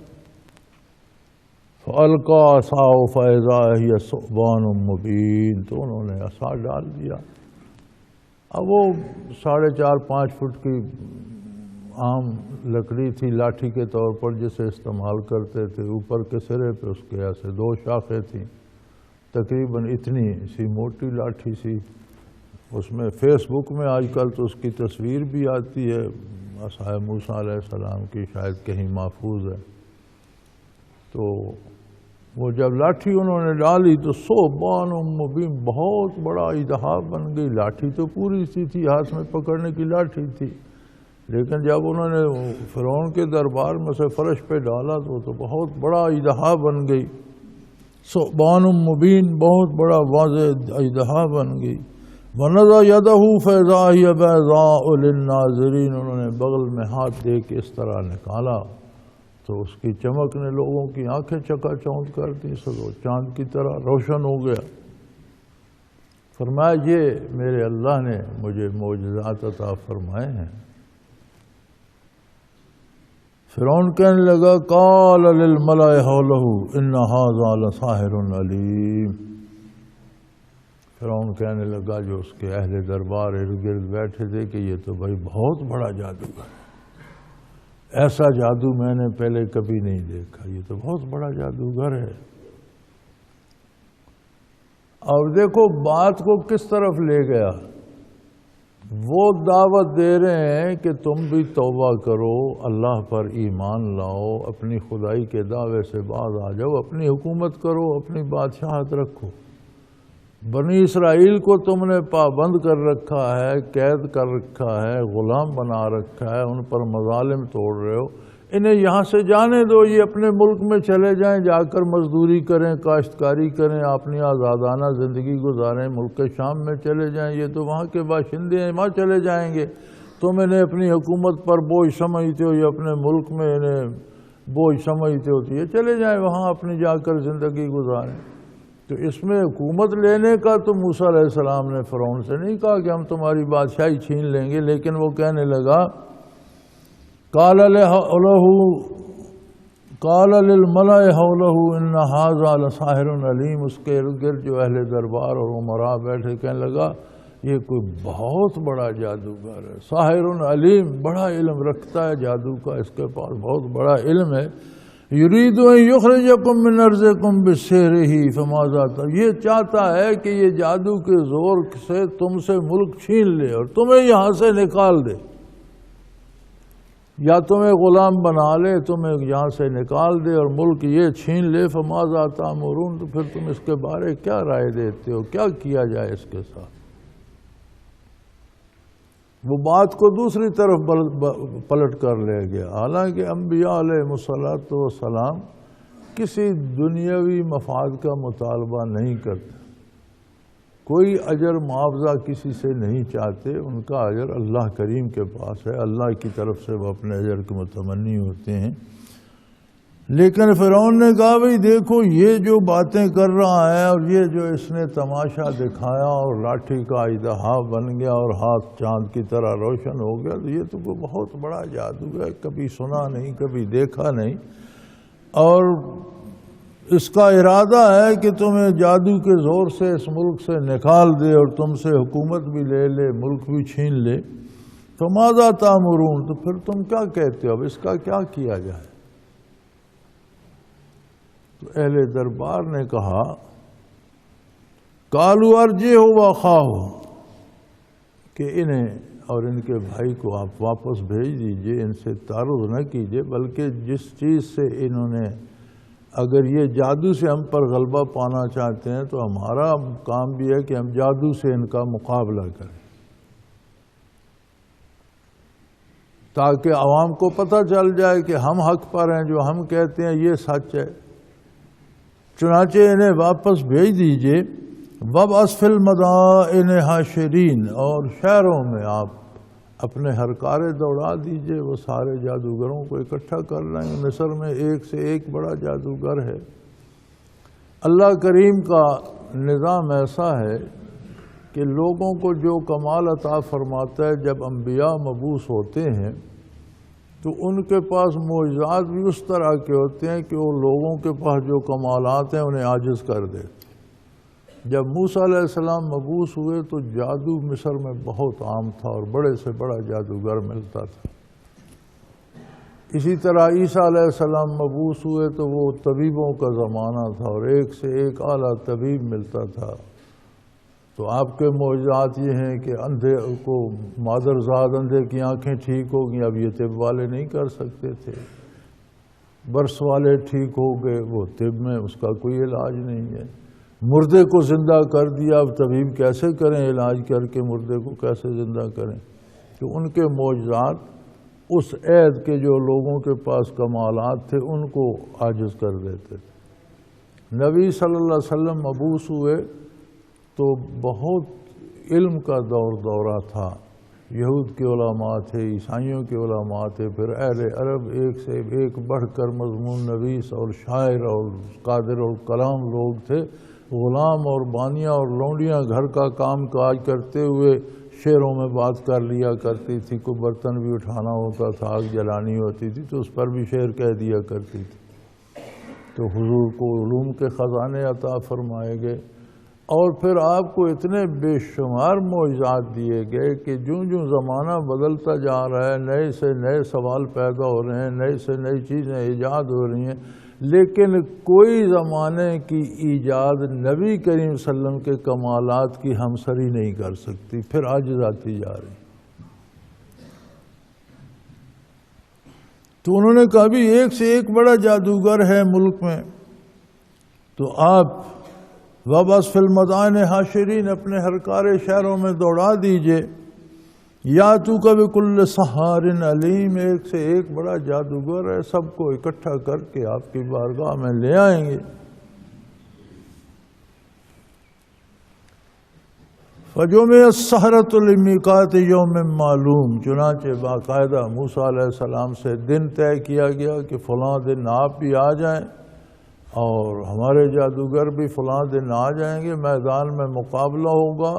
فالقى عصاه فاذا هي ثعبان مبین، تو انہوں نے عصا ڈال دیا۔ اب وہ 4.5-5 فٹ کی عام لکڑی تھی لاٹھی کے طور پر جسے استعمال کرتے تھے، اوپر کے سرے پہ اس کے ایسے 2 شاخیں تھیں، تقریباً اتنی سی موٹی لاٹھی سی۔ اس میں فیس بک میں آج کل تو اس کی تصویر بھی آتی ہے، عصا موسیٰ علیہ السلام کی شاید کہیں محفوظ ہے۔ تو وہ جب لاٹھی انہوں نے ڈالی تو ثعبان مبین، بہت بڑا اژدہا بن گئی۔ لاٹھی تو پوری سی تھی، ہاتھ میں پکڑنے کی لاٹھی تھی، لیکن جب انہوں نے فرعون کے دربار میں سے فرش پہ ڈالا تو بہت بڑا اژدہا بن گئی۔ ثعبان مبین، بہت بڑا واضح اژدہا بن گئی۔ وَنَزَعَ يَدَهُ فَإِذَا هِيَ بَيْضَاءُ لِلنَّاظِرِينَ، انہوں نے بغل میں ہاتھ دے کے اس طرح نکالا تو اس کی چمک نے لوگوں کی آنکھیں چکا چوند کر دی، سو چاند کی طرح روشن ہو گیا۔ فرمایا یہ میرے اللہ نے مجھے معجزات عطا فرمائے ہیں۔ فرعون کہنے لگا قال للملأ حولہ ان ھذا لساحر علیم، فرعون کہنے لگا جو اس کے اہل دربار ارد گرد بیٹھے تھے کہ یہ تو بھائی بہت بڑا جادوگر ہے، ایسا جادو میں نے پہلے کبھی نہیں دیکھا، یہ تو بہت بڑا جادوگر ہے۔ اور دیکھو بات کو کس طرف لے گیا، وہ دعوت دے رہے ہیں کہ تم بھی توبہ کرو، اللہ پر ایمان لاؤ، اپنی خدائی کے دعوے سے باز آ جاؤ، اپنی حکومت کرو، اپنی بادشاہت رکھو۔ بنی اسرائیل کو تم نے پابند کر رکھا ہے، قید کر رکھا ہے، غلام بنا رکھا ہے، ان پر مظالم توڑ رہے ہو، انہیں یہاں سے جانے دو، یہ اپنے ملک میں چلے جائیں، جا کر مزدوری کریں، کاشتکاری کریں، اپنی آزادانہ زندگی گزاریں، ملک شام میں چلے جائیں، یہ تو وہاں کے باشندے ہیں، وہاں چلے جائیں گے۔ تم انہیں اپنی حکومت پر بوجھ سمجھتے ہو، یہ اپنے ملک میں انہیں بوجھ سمجھتے ہو، تو یہ چلے جائیں وہاں اپنی جا کر زندگی گزاریں۔ تو اس میں حکومت لینے کا تو موسیٰ علیہ السلام نے فرعون سے نہیں کہا کہ ہم تمہاری بادشاہی چھین لیں گے، لیکن وہ کہنے لگا قال للملأ حولہ ان ھذا لساحر علیم، اس کے ارد گرد جو اہل دربار اور امراء بیٹھے کہنے لگا یہ کوئی بہت بڑا جادوگر ہے، ساحر علیم، بڑا علم رکھتا ہے جادو کا، اس کے پاس بہت بڑا علم ہے۔ یرید ان یخرجکم من ارضکم بسحرہ فماذا، یہ چاہتا ہے کہ یہ جادو کے زور سے تم سے ملک چھین لے اور تمہیں یہاں سے نکال دے، یا تمہیں غلام بنا لے، تمہیں یہاں سے نکال دے اور ملک یہ چھین لے۔ فماذا تأمرون، تو پھر تم اس کے بارے کیا رائے دیتے ہو، کیا کیا جائے اس کے ساتھ؟ وہ بات کو دوسری طرف پلٹ کر لے گیا۔ حالانکہ انبیاء علیہ السلام کسی دنیاوی مفاد کا مطالبہ نہیں کرتے، کوئی اجر معاوضہ کسی سے نہیں چاہتے، ان کا اجر اللہ کریم کے پاس ہے، اللہ کی طرف سے وہ اپنے اجر کے متمنی ہوتے ہیں۔ لیکن فرعون نے کہا بھئی دیکھو یہ جو باتیں کر رہا ہے اور یہ جو اس نے تماشا دکھایا اور لاٹھی کا اژدہا بن گیا اور ہاتھ چاند کی طرح روشن ہو گیا، تو یہ تو کوئی بہت بڑا جادو ہے، کبھی سنا نہیں، کبھی دیکھا نہیں، اور اس کا ارادہ ہے کہ تمہیں جادو کے زور سے اس ملک سے نکال دے اور تم سے حکومت بھی لے لے، ملک بھی چھین لے۔ تو ماذا تأمرون، تو پھر تم کیا کہتے ہو، اب اس کا کیا کیا جائے؟ تو اہل دربار نے کہا قالوا ارجعوا واخاہ، کہ انہیں اور ان کے بھائی کو آپ واپس بھیج دیجئے، ان سے تعارض نہ کیجئے، بلکہ جس چیز سے انہوں نے، اگر یہ جادو سے ہم پر غلبہ پانا چاہتے ہیں تو ہمارا کام بھی ہے کہ ہم جادو سے ان کا مقابلہ کریں، تاکہ عوام کو پتہ چل جائے کہ ہم حق پر ہیں، جو ہم کہتے ہیں یہ سچ ہے۔ چنانچہ انہیں واپس بھیج دیجئے۔ وَابْعَثْ فِي الْمَدَائِنِ حَاشِرِينَ، اور شہروں میں آپ اپنے ہرکارے دوڑا دیجئے، وہ سارے جادوگروں کو اکٹھا کر لیں گے۔ مصر میں ایک سے ایک بڑا جادوگر ہے۔ اللہ کریم کا نظام ایسا ہے کہ لوگوں کو جو کمال عطا فرماتا ہے، جب انبیاء مبعوث ہوتے ہیں تو ان کے پاس معجزات بھی اس طرح کے ہوتے ہیں کہ وہ لوگوں کے پاس جو کمالات ہیں انہیں عاجز کر دے۔ جب موسیٰ علیہ السلام مبعوث ہوئے تو جادو مصر میں بہت عام تھا اور بڑے سے بڑا جادوگر ملتا تھا۔ اسی طرح عیسیٰ علیہ السلام مبعوث ہوئے تو وہ طبیبوں کا زمانہ تھا اور ایک سے ایک اعلیٰ طبیب ملتا تھا۔ تو آپ کے معجزات یہ ہیں کہ اندھے کو مادرزاد اندھے کی آنکھیں ٹھیک ہو گئیں، اب یہ طب والے نہیں کر سکتے تھے۔ برس والے ٹھیک ہو گئے، وہ طب میں اس کا کوئی علاج نہیں ہے۔ مردے کو زندہ کر دیا، اب طبیب کیسے کریں، علاج کر کے مردے کو کیسے زندہ کریں؟ تو ان کے معجزات اس عہد کے جو لوگوں کے پاس کمالات تھے ان کو عاجز کر دیتے تھے۔ نبی صلی اللہ علیہ وسلم مبعوث ہوئے تو بہت علم کا دورہ تھا، یہود کے علماء تھے، عیسائیوں کے علماء تھے، پھر اہل عرب ایک سے ایک بڑھ کر مضمون نویس اور شاعر اور قادر الکلام لوگ تھے۔ غلام اور بانیاں اور لونڈیاں گھر کا کام کاج کرتے ہوئے شعروں میں بات کر لیا کرتی تھی، کوئی برتن بھی اٹھانا ہوتا تھا، آگ جلانی ہوتی تھی تو اس پر بھی شعر کہہ دیا کرتی تھی۔ تو حضور کو علوم کے خزانے عطا فرمائے گئے، اور پھر آپ کو اتنے بے شمار معجزات دیے گئے کہ جوں جوں زمانہ بدلتا جا رہا ہے، نئے سے نئے سوال پیدا ہو رہے ہیں، نئے سے نئی چیزیں ایجاد ہو رہی ہیں، لیکن کوئی زمانے کی ایجاد نبی کریم صلی اللہ علیہ وسلم کے کمالات کی ہمسری نہیں کر سکتی، پھر عاجز آتی جا رہی۔ تو انہوں نے کہا بھی ایک سے ایک بڑا جادوگر ہے ملک میں، تو آپ وابس فی المدائن حاشرین، اپنے ہرکارے شہروں میں دوڑا دیجئے۔ یا تو کبھی کل سحار علیم، ایک سے ایک بڑا جادوگر ہے، سب کو اکٹھا کر کے آپ کی بارگاہ میں لے آئیں گے۔ فجمع السحرۃ لمیقات یوم معلوم، چنانچہ باقاعدہ موسیٰ علیہ السلام سے دن طے کیا گیا کہ فلاں دن آپ بھی آ جائیں اور ہمارے جادوگر بھی فلاں دن آ جائیں گے، میدان میں مقابلہ ہوگا،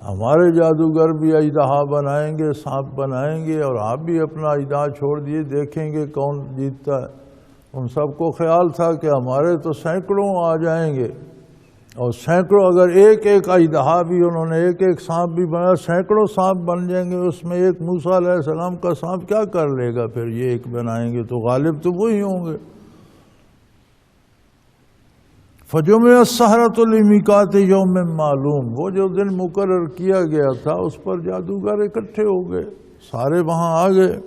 ہمارے جادوگر بھی اژدہا بنائیں گے، سانپ بنائیں گے، اور آپ بھی اپنا اژدہا چھوڑ دیے، دیکھیں گے کون جیتتا ہے۔ ان سب کو خیال تھا کہ ہمارے تو سینکڑوں آ جائیں گے، اور سینکڑوں، اگر ایک ایک اژدہا بھی انہوں نے ایک ایک سانپ بھی بنایا، سینکڑوں سانپ بن جائیں گے، اس میں ایک موسیٰ علیہ السلام کا سانپ کیا کر لے گا؟ پھر یہ ایک بنائیں گے تو غالب تو وہی ہوں گے۔ فجمع السحرۃ لمیقات یوم معلوم، وہ جو دن مقرر کیا گیا تھا اس پر جادوگر اکٹھے ہو گئے، سارے وہاں آ گئے۔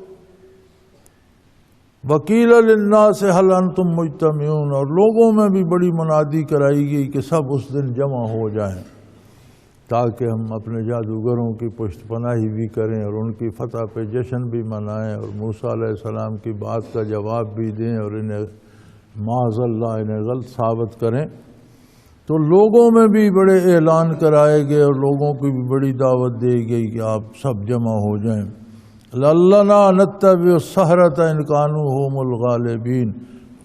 وقیل للناس هل انتم مجتمعون، اور لوگوں میں بھی بڑی منادی کرائی گئی کہ سب اس دن جمع ہو جائیں تاکہ ہم اپنے جادوگروں کی پشت پناہی بھی کریں اور ان کی فتح پہ جشن بھی منائیں اور موسیٰ علیہ السلام کی بات کا جواب بھی دیں اور انہیں معاذ اللہ انہیں غلط ثابت کریں۔ تو لوگوں میں بھی بڑے اعلان کرائے گئے اور لوگوں کی بھی بڑی دعوت دی گئی کہ آپ سب جمع ہو جائیں. لَعَلَّنَا نَتَّبِعُ السَّحَرَةَ إِن كَانُوا هُمُ الْغَالِبِينَ،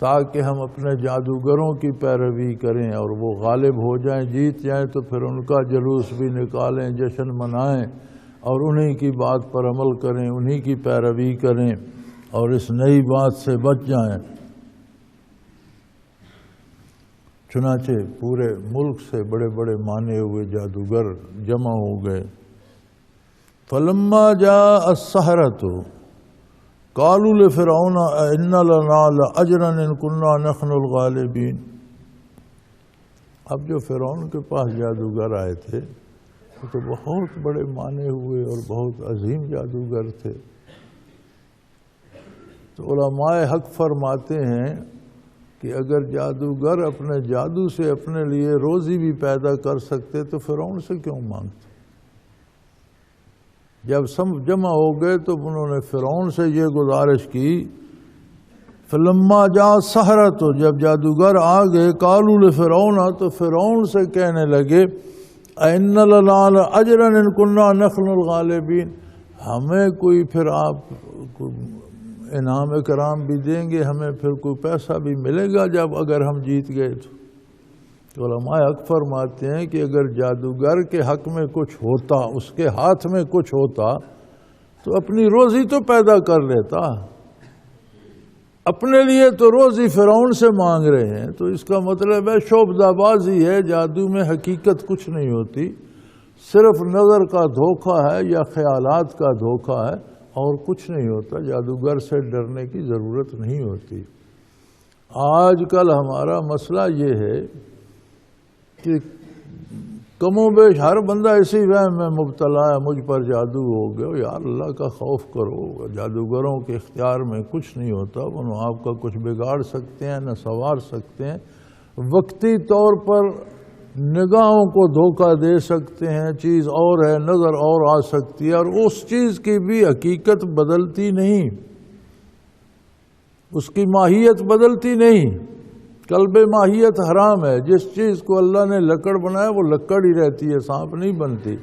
تاکہ ہم اپنے جادوگروں کی پیروی کریں اور وہ غالب ہو جائیں، جیت جائیں، تو پھر ان کا جلوس بھی نکالیں، جشن منائیں اور انہی کی بات پر عمل کریں، انہی کی پیروی کریں اور اس نئی بات سے بچ جائیں. چنانچہ پورے ملک سے بڑے بڑے مانے ہوئے جادوگر جمع ہو گئے. فَلَمَّا جَاءَ السَّحَرَةُ قَالُوا لِفِرْعَوْنَ أَإِنَّ لَنَا لَأَجْرًا إِن كُنَّا نَحْنُ الْغَالِبِينَ. اب جو فرعون کے پاس جادوگر آئے تھے وہ تو بہت بڑے مانے ہوئے اور بہت عظیم جادوگر تھے. تو علماء حق فرماتے ہیں کہ اگر جادوگر اپنے جادو سے اپنے لیے روزی بھی پیدا کر سکتے تو فرعون سے کیوں مانگتے؟ جب سب جمع ہو گئے تو انہوں نے فرعون سے یہ گزارش کی. فلما جاء السحرة، جب جادوگر آ گئے، قالوا لفرعون، تو فرعون سے کہنے لگے أَإِنَّ لَنَا لَأَجْرًا إِن كُنَّا نَحْنُ الْغَالِبِينَ، ہمیں کوئی پھر آپ انعام اکرام بھی دیں گے، ہمیں پھر کوئی پیسہ بھی ملے گا جب اگر ہم جیت گئے تو علماء حق فرماتے ہیں کہ اگر جادوگر کے حق میں کچھ ہوتا، اس کے ہاتھ میں کچھ ہوتا تو اپنی روزی تو پیدا کر لیتا. اپنے لیے تو روزی فرعون سے مانگ رہے ہیں، تو اس کا مطلب ہے شعبدہ بازی ہے. جادو میں حقیقت کچھ نہیں ہوتی، صرف نظر کا دھوکہ ہے یا خیالات کا دھوکہ ہے اور کچھ نہیں ہوتا. جادوگر سے ڈرنے کی ضرورت نہیں ہوتی. آج کل ہمارا مسئلہ یہ ہے کہ کم و بیش ہر بندہ اسی وہم میں مبتلا ہے، مجھ پر جادو ہو گیا. یار اللہ کا خوف کرو، جادوگروں کے اختیار میں کچھ نہیں ہوتا، وہ نہ آپ کا کچھ بگاڑ سکتے ہیں نہ سنوار سکتے ہیں. وقتی طور پر نگاہوں کو دھوکہ دے سکتے ہیں، چیز اور ہے، نظر اور آ سکتی ہے، اور اس چیز کی بھی حقیقت بدلتی نہیں، اس کی ماہیت بدلتی نہیں. قلب ماہیت حرام ہے. جس چیز کو اللہ نے لکڑ بنایا وہ لکڑ ہی رہتی ہے، سانپ نہیں بنتی.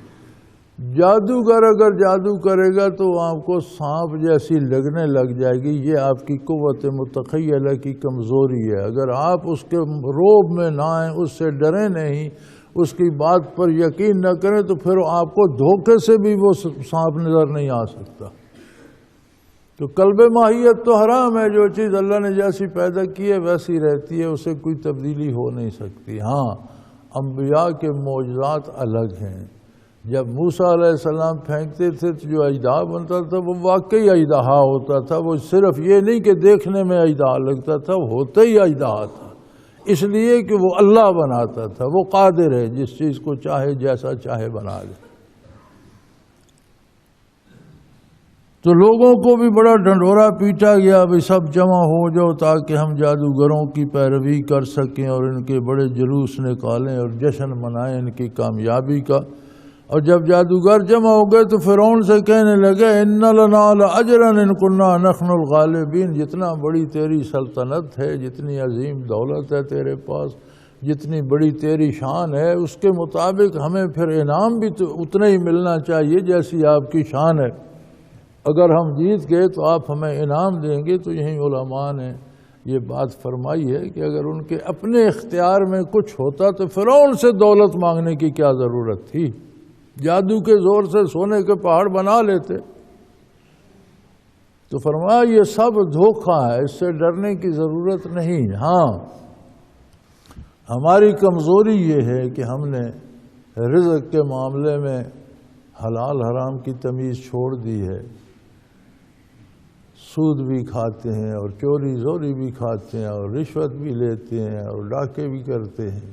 جادوگر اگر جادو کرے گا تو آپ کو سانپ جیسی لگنے لگ جائے گی. یہ آپ کی قوت متخیلہ کی کمزوری ہے. اگر آپ اس کے روب میں نہ آئیں، اس سے ڈریں نہیں، اس کی بات پر یقین نہ کریں، تو پھر آپ کو دھوکے سے بھی وہ سانپ نظر نہیں آ سکتا. تو قلب ماہیت تو حرام ہے. جو چیز اللہ نے جیسی پیدا کی ہے ویسی رہتی ہے، اسے کوئی تبدیلی ہو نہیں سکتی. ہاں، انبیاء کے معجزات الگ ہیں. جب موسیٰ علیہ السلام پھینکتے تھے تو جو اژدہا بنتا تھا وہ واقعی اژدہا ہوتا تھا. وہ صرف یہ نہیں کہ دیکھنے میں اژدہا لگتا تھا، وہ ہوتا ہی اژدہا تھا، اس لیے کہ وہ اللہ بناتا تھا. وہ قادر ہے، جس چیز کو چاہے جیسا چاہے بنا دے. تو لوگوں کو بھی بڑا ڈنڈورا پیٹا گیا، بھئی سب جمع ہو جاؤ تاکہ ہم جادوگروں کی پیروی کر سکیں اور ان کے بڑے جلوس نکالیں اور جشن منائیں ان کی کامیابی کا. اور جب جادوگر جمع ہو گئے تو فرعون سے کہنے لگے ان لنا لاجرا ان کنا نحن الغالبین، جتنا بڑی تیری سلطنت ہے، جتنی عظیم دولت ہے تیرے پاس، جتنی بڑی تیری شان ہے، اس کے مطابق ہمیں پھر انعام بھی تو اتنا ہی ملنا چاہیے جیسی آپ کی شان ہے. اگر ہم جیت گئے تو آپ ہمیں انعام دیں گے. تو یہیں علماء نے یہ بات فرمائی ہے کہ اگر ان کے اپنے اختیار میں کچھ ہوتا تو فرعون سے دولت مانگنے کی کیا ضرورت تھی؟ جادو کے زور سے سونے کے پہاڑ بنا لیتے. تو فرمایا یہ سب دھوکہ ہے، اس سے ڈرنے کی ضرورت نہیں. ہاں، ہماری کمزوری یہ ہے کہ ہم نے رزق کے معاملے میں حلال حرام کی تمیز چھوڑ دی ہے. سود بھی کھاتے ہیں اور چوری زوری بھی کھاتے ہیں اور رشوت بھی لیتے ہیں اور ڈاکے بھی کرتے ہیں.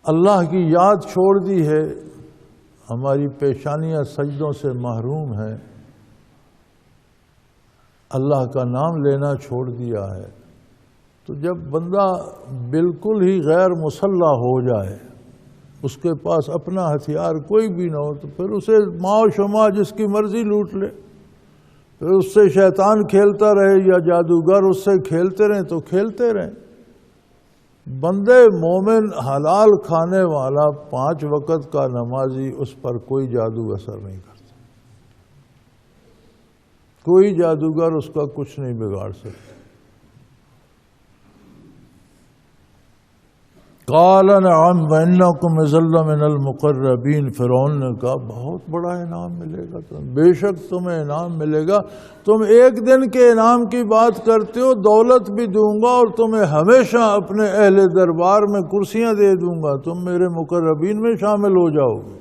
اللہ کی یاد چھوڑ دی ہے، ہماری پیشانیاں سجدوں سے محروم ہیں، اللہ کا نام لینا چھوڑ دیا ہے. تو جب بندہ بالکل ہی غیر مسلح ہو جائے، اس کے پاس اپنا ہتھیار کوئی بھی نہ ہو، تو پھر اسے ماء و شمع جس کی مرضی لوٹ لے. پھر اس سے شیطان کھیلتا رہے یا جادوگر اس سے کھیلتے رہیں تو کھیلتے رہیں. بندے مومن حلال کھانے والا 5 وقت کا نمازی، اس پر کوئی جادو اثر نہیں کرتا، کوئی جادوگر اس کا کچھ نہیں بگاڑ سکتا۔ قال نعم وانکم اذا لمن المقربین، فرعون نے کہا بہت بڑا انعام ملے گا تمہیں، بے شک تمہیں انعام ملے گا، تم ایک دن کے انعام کی بات کرتے ہو، دولت بھی دوں گا اور تمہیں ہمیشہ اپنے اہل دربار میں کرسیاں دے دوں گا، تم میرے مقربین میں شامل ہو جاؤ گے۔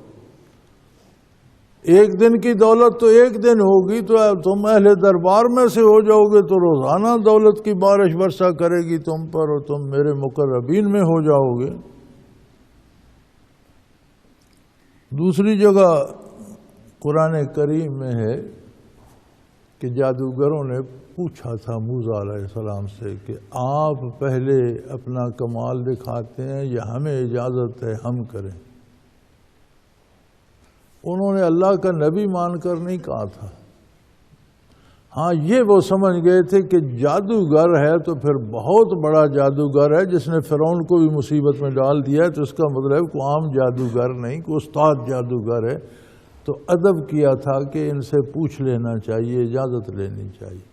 ایک دن کی دولت تو ایک دن ہوگی، تو تم اہل دربار میں سے ہو جاؤ گے تو روزانہ دولت کی بارش برسا کرے گی تم پر، اور تم میرے مقربین میں ہو جاؤ گے۔ دوسری جگہ قرآن کریم میں ہے کہ جادوگروں نے پوچھا تھا موسیٰ علیہ السلام سے کہ آپ پہلے اپنا کمال دکھاتے ہیں یا ہمیں اجازت ہے ہم کریں؟ انہوں نے اللہ کا نبی مان کر نہیں کہا تھا، ہاں یہ وہ سمجھ گئے تھے کہ جادوگر ہے تو پھر بہت بڑا جادوگر ہے، جس نے فرعون کو بھی مصیبت میں ڈال دیا ہے، تو اس کا مطلب کوئی عام جادوگر نہیں، کوئی استاد جادوگر ہے۔ تو ادب کیا تھا کہ ان سے پوچھ لینا چاہیے، اجازت لینی چاہیے۔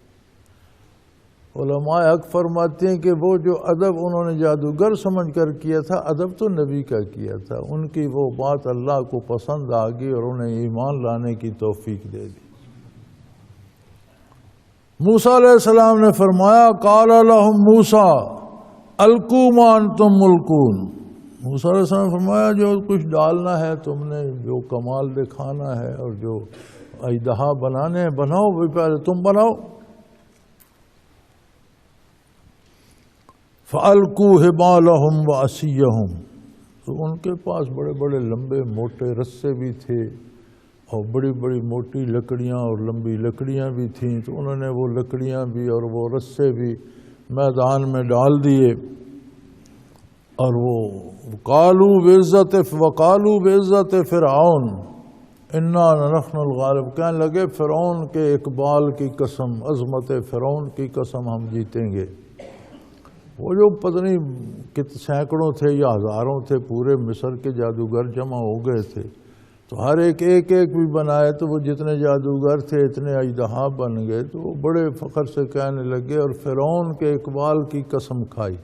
علماء حق فرماتے ہیں کہ وہ جو ادب انہوں نے جادوگر سمجھ کر کیا تھا، ادب تو نبی کا کیا تھا، ان کی وہ بات اللہ کو پسند آ گئی اور انہیں ایمان لانے کی توفیق دے دی۔ موسیٰ علیہ السلام نے فرمایا قال لهم موسیٰ القوا ما انتم ملقون، موسیٰ علیہ السلام نے فرمایا جو کچھ ڈالنا ہے تم نے، جو کمال دکھانا ہے اور جو اژدہا بنانے ہیں بناؤ، پہلے تم بناؤ۔ فَأَلْقُوا حِبَالَهُمْ وَعَصِيَّهُمْ، تو ان کے پاس بڑے بڑے لمبے موٹے رسے بھی تھے اور بڑی بڑی موٹی لکڑیاں اور لمبی لکڑیاں بھی تھیں، تو انہوں نے وہ لکڑیاں بھی اور وہ رسے بھی میدان میں ڈال دیے، اور وہ وقالوا بعزت فرعون انا نحن الغالب، کہنے لگے فرعون کے اقبال کی قسم، عظمت فرعون کی قسم ہم جیتیں گے۔ وہ جو پتہ نہیں سینکڑوں تھے یا ہزاروں تھے، پورے مصر کے جادوگر جمع ہو گئے تھے، تو ہر ایک بھی بنائے، تو وہ جتنے جادوگر تھے اتنے اژدہا بن گئے، تو وہ بڑے فخر سے کہنے لگے اور فرعون کے اقبال کی قسم کھائی،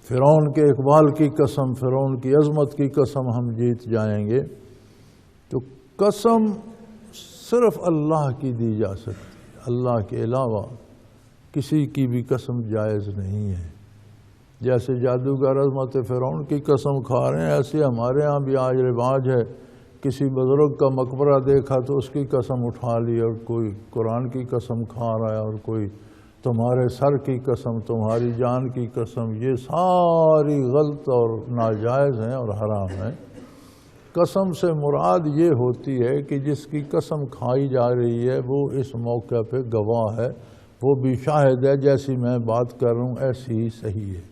فرعون کے اقبال کی قسم، فرعون کی عظمت کی قسم ہم جیت جائیں گے۔ تو قسم صرف اللہ کی دی جا سکتی ہے، اللہ کے علاوہ کسی کی بھی قسم جائز نہیں ہے۔ جیسے جادوگر عظمت فرعون کی قسم کھا رہے ہیں، ایسے ہمارے ہاں بھی آج رواج ہے، کسی بزرگ کا مقبرہ دیکھا تو اس کی قسم اٹھا لی، اور کوئی قرآن کی قسم کھا رہا ہے، اور کوئی تمہارے سر کی قسم، تمہاری جان کی قسم، یہ ساری غلط اور ناجائز ہیں اور حرام ہیں۔ قسم سے مراد یہ ہوتی ہے کہ جس کی قسم کھائی جا رہی ہے وہ اس موقع پہ گواہ ہے، وہ بھی شاہد ہے، جیسی میں بات کر رہا ہوں ایسی ہی صحیح ہے،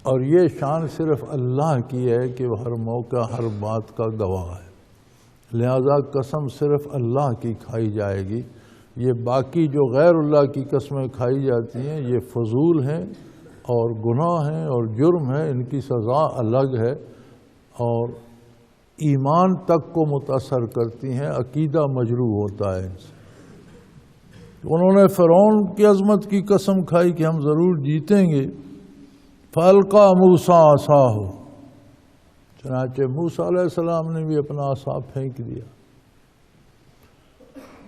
اور یہ شان صرف اللہ کی ہے کہ وہ ہر موقع ہر بات کا گواہ ہے، لہذا قسم صرف اللہ کی کھائی جائے گی۔ یہ باقی جو غیر اللہ کی قسمیں کھائی جاتی ہیں یہ فضول ہیں اور گناہ ہیں اور جرم ہے، ان کی سزا الگ ہے اور ایمان تک کو متاثر کرتی ہیں، عقیدہ مجروح ہوتا ہے ان سے۔ انہوں نے فرعون کی عظمت کی قسم کھائی کہ ہم ضرور جیتیں گے۔ فَأَلْقَىٰ مُوسَىٰ عَصَاهُ، چنانچہ موسیٰ علیہ السلام نے بھی اپنا عصا پھینک دیا۔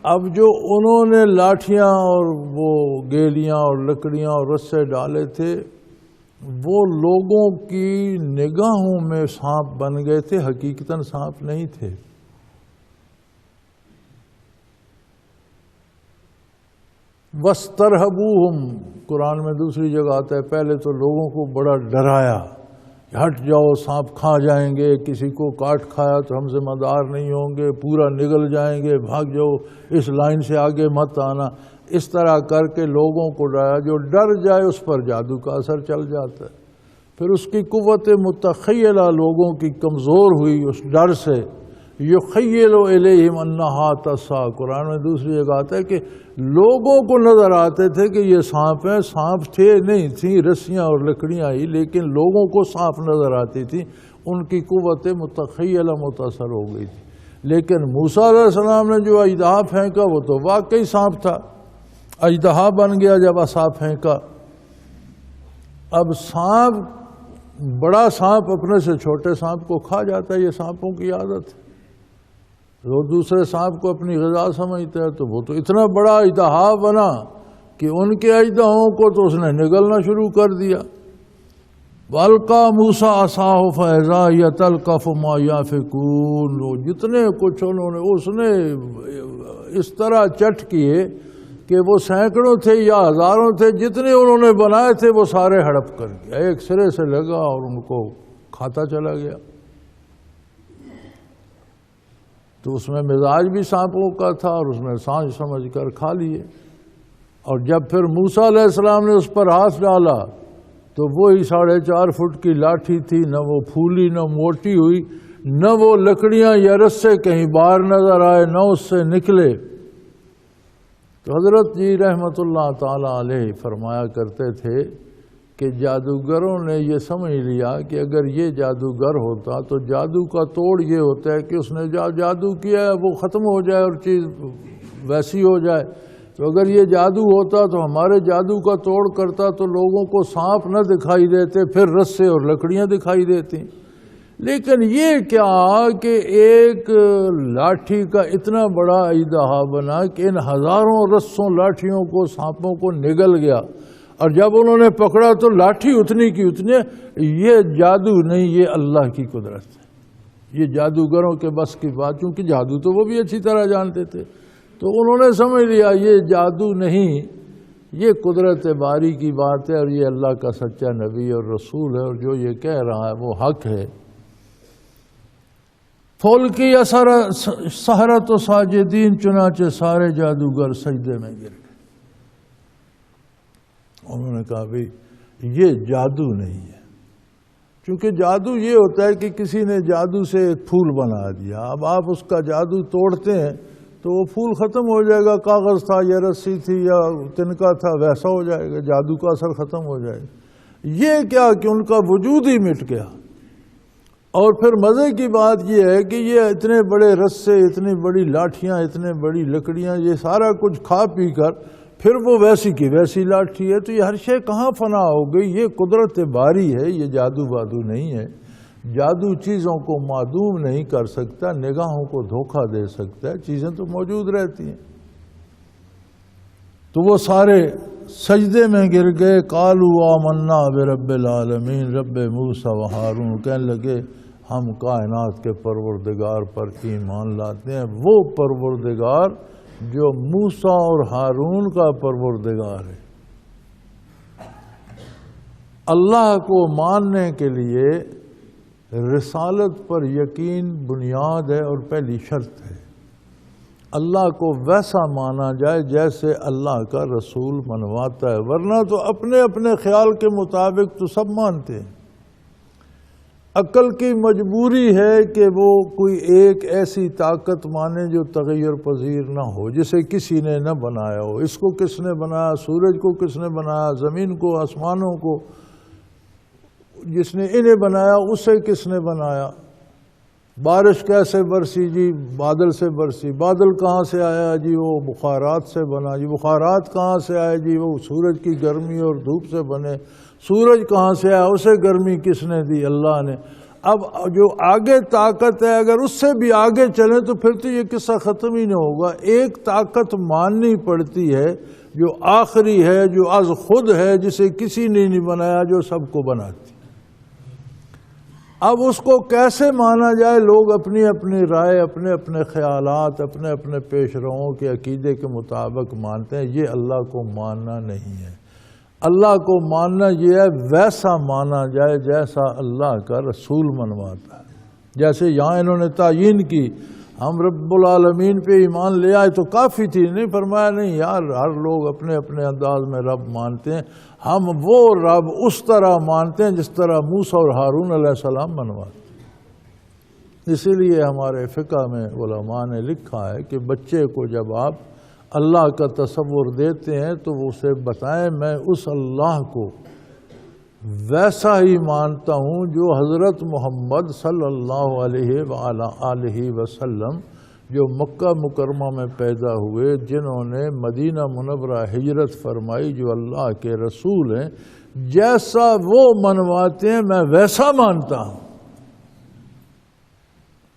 اب جو انہوں نے لاٹھیاں اور وہ گیلیاں اور لکڑیاں اور رسے ڈالے تھے، وہ لوگوں کی نگاہوں میں سانپ بن گئے تھے، حقیقتاً سانپ نہیں تھے۔ وَاسْتَرْهَبُوهُمْ، قرآن میں دوسری جگہ آتا ہے، پہلے تو لوگوں کو بڑا ڈرایا، ہٹ جاؤ سانپ کھا جائیں گے، کسی کو کاٹ کھایا تو ہم ذمہ دار نہیں ہوں گے، پورا نگل جائیں گے، بھاگ جاؤ، اس لائن سے آگے مت آنا، اس طرح کر کے لوگوں کو ڈرایا۔ جو ڈر جائے اس پر جادو کا اثر چل جاتا ہے، پھر اس کی قوت متخیلہ لوگوں کی کمزور ہوئی اس ڈر سے۔ یخیل الیہم انہا تسعی، قرآن میں دوسری جگہ آتا ہے کہ لوگوں کو نظر آتے تھے کہ یہ سانپ ہیں، سانپ تھے نہیں، تھیں رسیاں اور لکڑیاں ہی، لیکن لوگوں کو سانپ نظر آتی تھی، ان کی قوت متخیلہ متاثر ہو گئی تھی۔ لیکن موسیٰ علیہ السلام نے جو اژدہا پھینکا وہ تو واقعی سانپ تھا، اژدہا بن گیا جب عصا پھینکا۔ اب سانپ، بڑا سانپ اپنے سے چھوٹے سانپ کو کھا جاتا ہے، یہ سانپوں کی عادت ہے۔ وہ دوسرے سانپ کو اپنی غذا سمجھتا ہے، تو وہ تو اتنا بڑا اژدہا بنا کہ ان کے اژدہوں کو تو اس نے نگلنا شروع کر دیا۔ وَأَلْقَىٰ مُوسَىٰ عَصَاهُ فَإِذَا هِيَ تَلْقَفُ مَا يَأْفِكُونَ، وہ جتنے کچھ اس نے اس طرح چٹ کیے کہ وہ سینکڑوں تھے یا ہزاروں تھے، جتنے انہوں نے بنائے تھے وہ سارے ہڑپ کر گیا، ایک سرے سے لگا اور ان کو کھاتا چلا گیا۔ تو اس میں مزاج بھی سانپوں کا تھا اور اس میں سانپ سمجھ کر کھا لیے۔ اور جب پھر موسیٰ علیہ السلام نے اس پر ہاتھ ڈالا تو وہی 4.5 فٹ کی لاٹھی تھی، نہ وہ پھولی نہ موٹی ہوئی، نہ وہ لکڑیاں یا رسے کہیں باہر نظر آئے، نہ اس سے نکلے۔ تو حضرت جی رحمت اللہ تعالی علیہ فرمایا کرتے تھے کہ جادوگروں نے یہ سمجھ لیا کہ اگر یہ جادوگر ہوتا تو جادو کا توڑ یہ ہوتا ہے کہ اس نے جادو کیا ہے وہ ختم ہو جائے اور چیز ویسی ہو جائے۔ تو اگر یہ جادو ہوتا تو ہمارے جادو کا توڑ کرتا تو لوگوں کو سانپ نہ دکھائی دیتے، پھر رسے اور لکڑیاں دکھائی دیتی۔ لیکن یہ کیا کہ ایک لاٹھی کا اتنا بڑا اژدہا بنا کہ ان ہزاروں رسوں لاٹھیوں کو، سانپوں کو نگل گیا، اور جب انہوں نے پکڑا تو لاٹھی اتنی کی اتنی۔ یہ جادو نہیں، یہ اللہ کی قدرت ہے، یہ جادوگروں کے بس کی بات، کیونکہ جادو تو وہ بھی اچھی طرح جانتے تھے۔ تو انہوں نے سمجھ لیا یہ جادو نہیں، یہ قدرت باری کی بات ہے، اور یہ اللہ کا سچا نبی اور رسول ہے، اور جو یہ کہہ رہا ہے وہ حق ہے۔ فَأُلْقِيَ السَّحَرَةُ سَاجِدِينَ، چنانچہ سارے جادوگر سجدے میں گر گئے۔ انہوں نے کہا بھئی یہ جادو نہیں ہے، کیونکہ جادو یہ ہوتا ہے کہ کسی نے جادو سے ایک پھول بنا دیا، اب آپ اس کا جادو توڑتے ہیں تو وہ پھول ختم ہو جائے گا، کاغذ تھا یا رسی تھی یا تنکا تھا ویسا ہو جائے گا، جادو کا اثر ختم ہو جائے گا۔ یہ کیا کہ ان کا وجود ہی مٹ گیا۔ اور پھر مزے کی بات یہ ہے کہ یہ اتنے بڑے رسے، اتنی بڑی لاٹھیاں، اتنے بڑی لکڑیاں، یہ سارا کچھ کھا پی کر پھر وہ ویسی کی ویسی لاٹھی ہے۔ تو یہ ہر شے کہاں فنا ہو گئی؟ یہ قدرت باری ہے، یہ جادو بادو نہیں ہے۔ جادو چیزوں کو معدوم نہیں کر سکتا، نگاہوں کو دھوکہ دے سکتا ہے، چیزیں تو موجود رہتی ہیں۔ تو وہ سارے سجدے میں گر گئے۔ قالوا آمنا برب العالمین، رب موسیٰ و ہارون، کہنے لگے ہم کائنات کے پروردگار پر ایمان لاتے ہیں، وہ پروردگار جو موسیٰ اور ہارون کا پروردگار ہے۔ اللہ کو ماننے کے لیے رسالت پر یقین بنیاد ہے اور پہلی شرط ہے۔ اللہ کو ویسا مانا جائے جیسے اللہ کا رسول منواتا ہے، ورنہ تو اپنے اپنے خیال کے مطابق تو سب مانتے ہیں۔ عقل کی مجبوری ہے کہ وہ کوئی ایک ایسی طاقت مانے جو تغیر پذیر نہ ہو، جسے کسی نے نہ بنایا ہو۔ اس کو کس نے بنایا؟ سورج کو کس نے بنایا؟ زمین کو، آسمانوں کو؟ جس نے انہیں بنایا اسے کس نے بنایا؟ بارش کیسے برسی؟ جی بادل سے برسی۔ بادل کہاں سے آیا؟ جی وہ بخارات سے بنا۔ جی بخارات کہاں سے آئے؟ جی وہ سورج کی گرمی اور دھوپ سے بنے۔ سورج کہاں سے آیا؟ اسے گرمی کس نے دی؟ اللہ نے۔ اب جو آگے طاقت ہے اگر اس سے بھی آگے چلیں تو پھر تو یہ قصہ ختم ہی نہ ہوگا۔ ایک طاقت ماننی پڑتی ہے جو آخری ہے، جو از خود ہے، جسے کسی نے نہیں بنایا، جو سب کو بناتی۔ اب اس کو کیسے مانا جائے؟ لوگ اپنی اپنی رائے، اپنے اپنے خیالات، اپنے اپنے پیش رووں کے عقیدے کے مطابق مانتے ہیں۔ یہ اللہ کو ماننا نہیں ہے۔ اللہ کو ماننا یہ ہے ویسا مانا جائے جیسا اللہ کا رسول منواتا ہے۔ جیسے یہاں انہوں نے تعیین کی ہم رب العالمین پہ ایمان لے آئے تو کافی تھی، نہیں فرمایا نہیں یار، ہر لوگ اپنے اپنے انداز میں رب مانتے ہیں، ہم وہ رب اس طرح مانتے ہیں جس طرح موسیٰ اور ہارون علیہ السلام منواتے ہیں۔ اسی لیے ہمارے فقہ میں علماء نے لکھا ہے کہ بچے کو جب آپ اللہ کا تصور دیتے ہیں تو وہ اسے بتائیں میں اس اللہ کو ویسا ہی مانتا ہوں جو حضرت محمد صلی اللہ علیہ وآلہ وسلم جو مکہ مکرمہ میں پیدا ہوئے، جنہوں نے مدینہ منورہ ہجرت فرمائی، جو اللہ کے رسول ہیں، جیسا وہ منواتے ہیں میں ویسا مانتا ہوں۔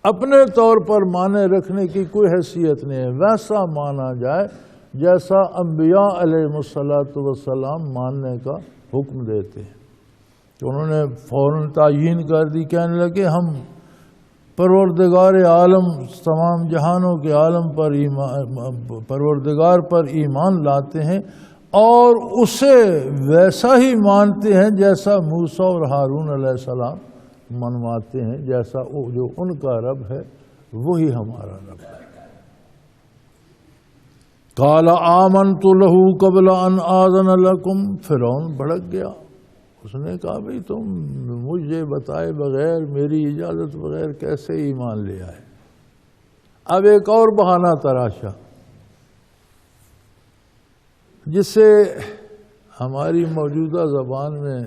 اپنے طور پر مانے رکھنے کی کوئی حیثیت نہیں ہے، ویسا مانا جائے جیسا انبیاء علیہ السلام ماننے کا حکم دیتے ہیں۔ تو انہوں نے فوراً تعیین کر دی، کہنے لگے ہم پروردگار عالم، تمام جہانوں کے عالم پر پروردگار پر ایمان لاتے ہیں اور اسے ویسا ہی مانتے ہیں جیسا موسیٰ اور ہارون علیہ السلام منواتے ہیں، جیسا جو ان کا رب ہے وہی ہمارا رب ہے۔ قال آمنت لہ قبل ان آذن لکم، فرعون بھڑک گیا، اس نے کہا بھئی تم مجھے بتائے بغیر، میری اجازت بغیر کیسے ایمان لے آئے؟ اب ایک اور بہانہ تراشا جسے ہماری موجودہ زبان میں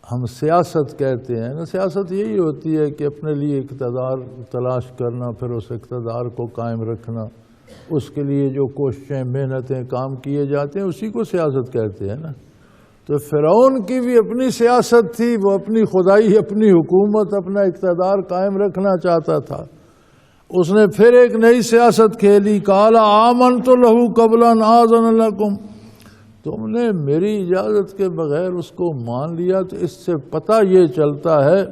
ہم سیاست کہتے ہیں نا۔ سیاست یہی ہوتی ہے کہ اپنے لیے اقتدار تلاش کرنا، پھر اس اقتدار کو قائم رکھنا، اس کے لیے جو کوششیں محنتیں کام کیے جاتے ہیں اسی کو سیاست کہتے ہیں نا۔ تو فرعون کی بھی اپنی سیاست تھی، وہ اپنی خدائی، اپنی حکومت، اپنا اقتدار قائم رکھنا چاہتا تھا۔ اس نے پھر ایک نئی سیاست کھیلی، قال آمنت لہ قبل ان آذن لکم، تم نے میری اجازت کے بغیر اس کو مان لیا تو اس سے پتہ یہ چلتا ہے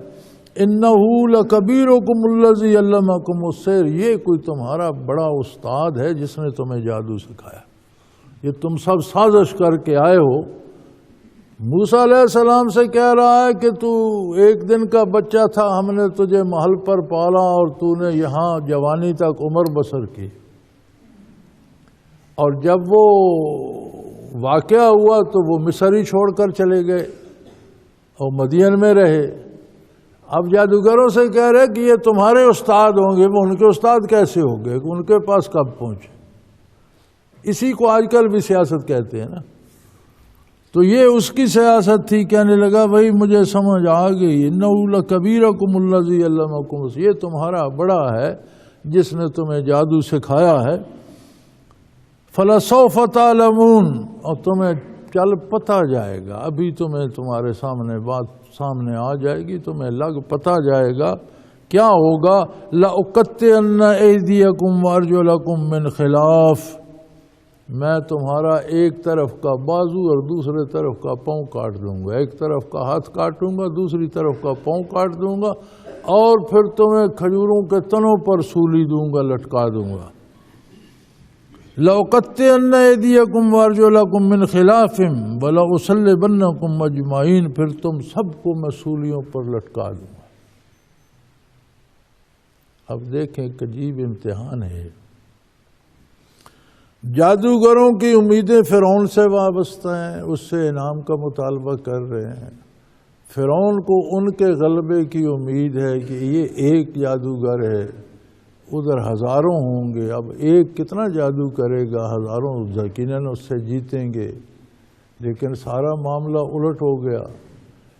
انہ لکبیرکم الذی علمکم السحر، یہ کوئی تمہارا بڑا استاد ہے جس نے تمہیں جادو سکھایا، یہ تم سب سازش کر کے آئے ہو۔ موسیٰ علیہ السلام سے کہہ رہا ہے کہ تو ایک دن کا بچہ تھا، ہم نے تجھے محل پر پالا اور تو نے یہاں جوانی تک عمر بسر کی، اور جب وہ واقعہ ہوا تو وہ مصر ہی چھوڑ کر چلے گئے اور مدین میں رہے۔ اب جادوگروں سے کہہ رہے کہ یہ تمہارے استاد ہوں گے، وہ ان کے استاد کیسے ہوں گے، ان کے پاس کب پہنچے؟ اسی کو آج کل بھی سیاست کہتے ہیں نا۔ تو یہ اس کی سیاست تھی، کہنے لگا بھائی مجھے سمجھ آ گئی، انہ لکبیرکم الذی علمکم السحر، یہ تمہارا بڑا ہے جس نے تمہیں جادو سکھایا ہے۔ فلسوف تعلمون، اور تمہیں چل پتہ جائے گا، ابھی تمہیں تمہارے سامنے بات سامنے آ جائے گی، تمہیں لگ پتہ جائے گا کیا ہوگا۔ لأقطعن ایدیکم وارجلکم من خلاف، میں تمہارا ایک طرف کا بازو اور دوسرے طرف کا پاؤں کاٹ دوں گا، ایک طرف کا ہاتھ کاٹوں گا، دوسری طرف کا پاؤں کاٹ دوں گا، اور پھر تمہیں کھجوروں کے تنوں پر سولی دوں گا، لٹکا دوں گا۔ لأقطعن ایدیکم وارجلکم من خلاف ولأصلبنکم اجمعین، پھر تم سب کو میں سولیوں پر لٹکا دوں گا۔ اب دیکھیں ایک عجیب امتحان ہے۔ جادوگروں کی امیدیں فرعون سے وابستہ ہیں، اس سے انعام کا مطالبہ کر رہے ہیں۔ فرعون کو ان کے غلبے کی امید ہے کہ یہ ایک جادوگر ہے، ادھر ہزاروں ہوں گے، اب ایک کتنا جادو کرے گا، ہزاروں یقیناً اس سے جیتیں گے۔ لیکن سارا معاملہ الٹ ہو گیا،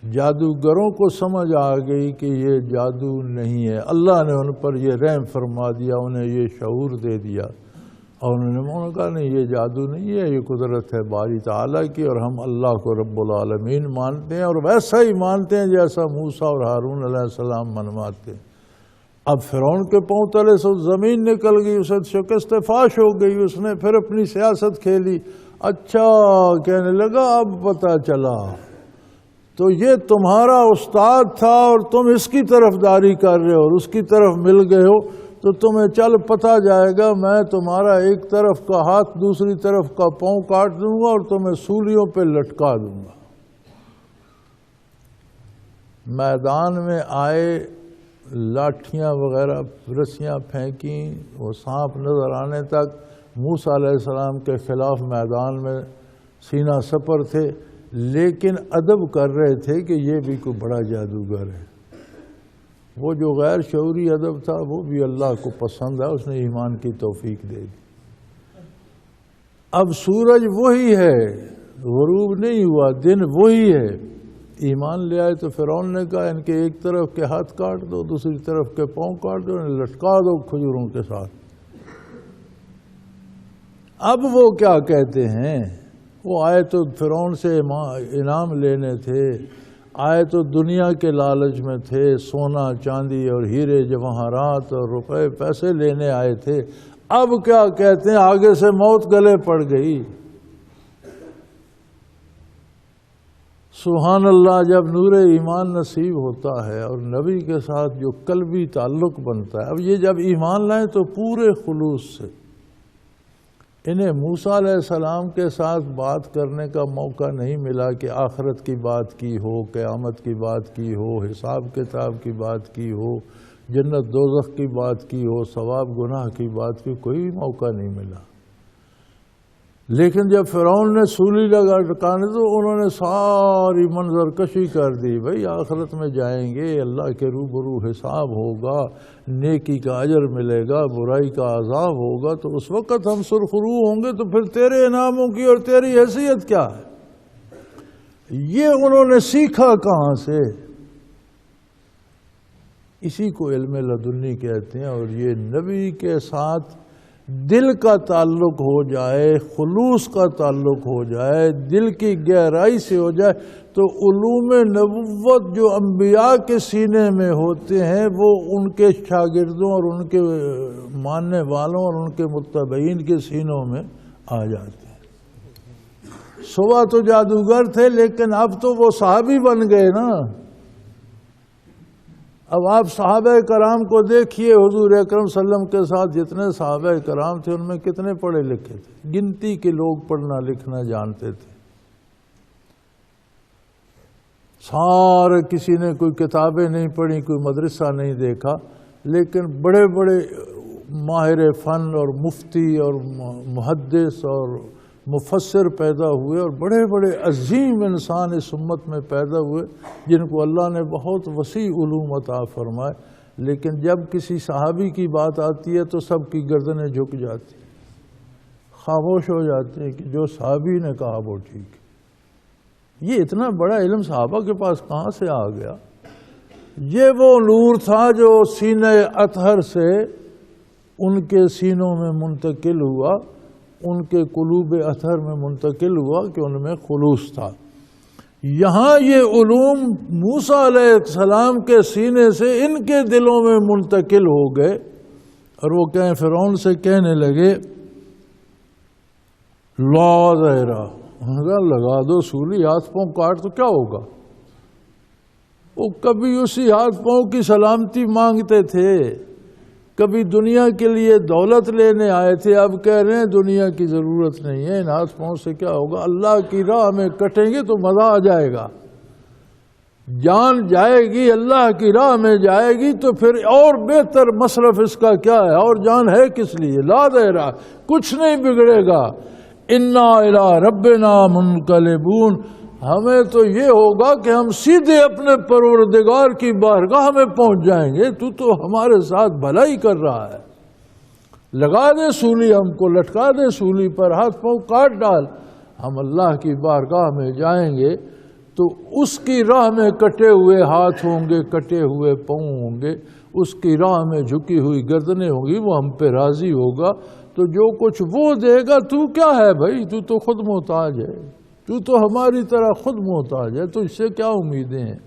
جادوگروں کو سمجھ آ گئی کہ یہ جادو نہیں ہے، اللہ نے ان پر یہ رحم فرما دیا، انہیں یہ شعور دے دیا، اور انہوں نے کہا نہیں یہ جادو نہیں ہے، یہ قدرت ہے باری تعالیٰ کی، اور ہم اللہ کو رب العالمین مانتے ہیں، اور ویسا ہی مانتے ہیں جیسا موسیٰ اور ہارون علیہ السلام منواتے ہیں۔ اب فرعون کے پاؤں تلے سے زمین نکل گئی، اسے شکست فاش ہو گئی، اس نے پھر اپنی سیاست کھیلی۔ اچھا کہنے لگا اب پتہ چلا، تو یہ تمہارا استاد تھا اور تم اس کی طرف داری کر رہے ہو اور اس کی طرف مل گئے ہو، تو تمہیں چل پتہ جائے گا میں تمہارا ایک طرف کا ہاتھ دوسری طرف کا پاؤں کاٹ دوں گا اور تمہیں سولیوں پہ لٹکا دوں گا۔ میدان میں آئے، لاٹھیاں وغیرہ رسیاں پھینکیں، وہ سانپ نظر آنے تک موسیٰ علیہ السلام کے خلاف میدان میں سینہ سپر تھے، لیکن ادب کر رہے تھے کہ یہ بھی کوئی بڑا جادوگر ہے۔ وہ جو غیر شعوری ادب تھا وہ بھی اللہ کو پسند ہے، اس نے ایمان کی توفیق دے دی۔ اب سورج وہی ہے، غروب نہیں ہوا، دن وہی ہے۔ ایمان لے آئے تو فرعون نے کہا ان کے ایک طرف کے ہاتھ کاٹ دو، دوسری طرف کے پاؤں کاٹ دو، انہیں لٹکا دو کھجوروں کے ساتھ۔ اب وہ کیا کہتے ہیں؟ وہ آئے تو فرعون سے انعام لینے تھے، آئے تو دنیا کے لالچ میں تھے، سونا چاندی اور ہیرے جواہرات اور روپے پیسے لینے آئے تھے۔ اب کیا کہتے ہیں؟ آگے سے موت گلے پڑ گئی۔ سبحان اللہ، جب نور ایمان نصیب ہوتا ہے اور نبی کے ساتھ جو قلبی تعلق بنتا ہے۔ اب یہ جب ایمان لائیں تو پورے خلوص سے۔ انہیں موسیٰ علیہ السلام کے ساتھ بات کرنے کا موقع نہیں ملا کہ آخرت کی بات کی ہو، قیامت کی بات کی ہو، حساب کتاب کی بات کی ہو، جنت دوزخ کی بات کی ہو، ثواب گناہ کی بات کی، کوئی موقع نہیں ملا۔ لیکن جب فرعون نے سولی لگا ٹکانے تو انہوں نے ساری منظر کشی کر دی۔ بھئی آخرت میں جائیں گے، اللہ کے روبرو حساب ہوگا، نیکی کا اجر ملے گا، برائی کا عذاب ہوگا، تو اس وقت ہم سرخرو ہوں گے، تو پھر تیرے انعاموں کی اور تیری حیثیت کیا ہے؟ یہ انہوں نے سیکھا کہاں سے؟ اسی کو علم لدنی کہتے ہیں۔ اور یہ نبی کے ساتھ دل کا تعلق ہو جائے، خلوص کا تعلق ہو جائے، دل کی گہرائی سے ہو جائے، تو علوم نبوت جو انبیاء کے سینے میں ہوتے ہیں وہ ان کے شاگردوں اور ان کے ماننے والوں اور ان کے متبعین کے سینوں میں آ جاتے ہیں۔ صبح تو جادوگر تھے، لیکن اب تو وہ صحابی بن گئے نا۔ اب آپ صحابہ کرام کو دیکھیے، حضور اکرم صلی اللہ علیہ وسلم کے ساتھ جتنے صحابہ کرام تھے ان میں کتنے پڑھے لکھے تھے؟ گنتی کے لوگ پڑھنا لکھنا جانتے تھے۔ سارے کسی نے کوئی کتابیں نہیں پڑھی، کوئی مدرسہ نہیں دیکھا، لیکن بڑے بڑے ماہر فن اور مفتی اور محدث اور مفسر پیدا ہوئے، اور بڑے بڑے عظیم انسان اس امت میں پیدا ہوئے جن کو اللہ نے بہت وسیع علوم عطا فرمائے۔ لیکن جب کسی صحابی کی بات آتی ہے تو سب کی گردنیں جھک جاتی، خاموش ہو جاتے ہیں کہ جو صحابی نے کہا وہ ٹھیک ہے۔ یہ اتنا بڑا علم صحابہ کے پاس کہاں سے آ گیا؟ یہ وہ نور تھا جو سینہ اطہر سے ان کے سینوں میں منتقل ہوا، ان کے قلوب اطہر میں منتقل ہوا کہ ان میں خلوص تھا۔ یہاں یہ علوم موسیٰ علیہ السلام کے سینے سے ان کے دلوں میں منتقل ہو گئے، اور وہ فرعون سے کہنے لگے لا ذرا، لگا دو سولی، ہاتھ پاؤں کاٹ تو کیا ہوگا؟ وہ کبھی اسی ہاتھ پاؤں کی سلامتی مانگتے تھے، کبھی دنیا کے لیے دولت لینے آئے تھے، اب کہہ رہے ہیں دنیا کی ضرورت نہیں ہے، ان ہاتھ پاؤں سے کیا ہوگا؟ اللہ کی راہ میں کٹیں گے تو مزہ آ جائے گا، جان جائے گی اللہ کی راہ میں جائے گی تو پھر اور بہتر مصرف اس کا کیا ہے؟ اور جان ہے کس لیے؟ لا دے رہا، کچھ نہیں بگڑے گا۔ انا الی ربنا منقلبون، ہمیں تو یہ ہوگا کہ ہم سیدھے اپنے پروردگار کی بارگاہ میں پہنچ جائیں گے۔ تو ہمارے ساتھ بھلائی کر رہا ہے، لگا دے سولی، ہم کو لٹکا دے سولی پر، ہاتھ پاؤں کاٹ ڈال، ہم اللہ کی بارگاہ میں جائیں گے تو اس کی راہ میں کٹے ہوئے ہاتھ ہوں گے، کٹے ہوئے پاؤں ہوں گے، اس کی راہ میں جھکی ہوئی گردنیں ہوں گی، وہ ہم پہ راضی ہوگا۔ تو جو کچھ وہ دے گا، تو کیا ہے بھائی؟ تو خود محتاج ہے، تو ہماری طرح خود محتاج ہے، تو اس سے کیا امیدیں ہیں؟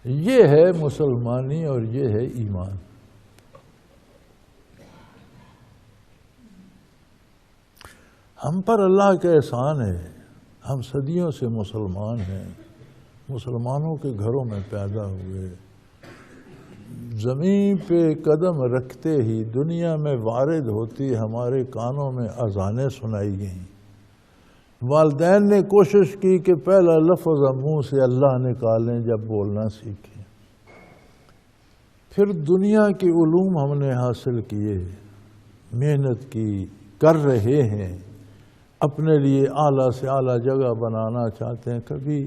یہ ہے مسلمانی اور یہ ہے ایمان۔ ہم پر اللہ کا احسان ہے، ہم صدیوں سے مسلمان ہیں، مسلمانوں کے گھروں میں پیدا ہوئے، زمین پہ قدم رکھتے ہی دنیا میں وارد ہوتی ہمارے کانوں میں اذانیں سنائی گئیں۔ والدین نے کوشش کی کہ پہلا لفظ منہ سے اللہ نکالیں جب بولنا سیکھیں۔ پھر دنیا کے علوم ہم نے حاصل کیے، محنت کی، کر رہے ہیں، اپنے لیے اعلیٰ سے اعلیٰ جگہ بنانا چاہتے ہیں۔ کبھی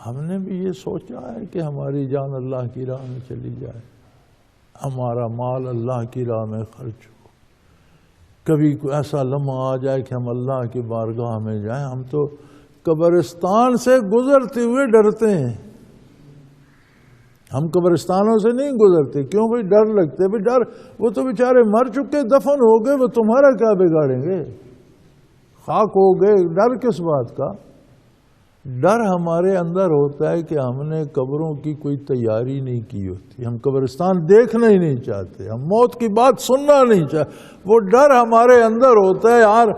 ہم نے بھی یہ سوچا ہے کہ ہماری جان اللہ کی راہ میں چلی جائے، ہمارا مال اللہ کی راہ میں خرچ ہو؟ کبھی کوئی ایسا لمحہ آ جائے کہ ہم اللہ کی بارگاہ میں جائیں، ہم تو قبرستان سے گزرتے ہوئے ڈرتے ہیں. ہم قبرستانوں سے نہیں گزرتے، کیوں بھائی؟ ڈر لگتے. بھائی ڈر، وہ تو بیچارے مر چکے، دفن ہو گئے، وہ تمہارا کیا بگاڑیں گے؟ خاک ہو گئے، ڈر کس بات کا؟ ڈر ہمارے اندر ہوتا ہے کہ ہم نے قبروں کی کوئی تیاری نہیں کی ہوتی، ہم قبرستان دیکھنا ہی نہیں چاہتے، ہم موت کی بات سننا نہیں چاہتے. وہ ڈر ہمارے اندر ہوتا ہے، یار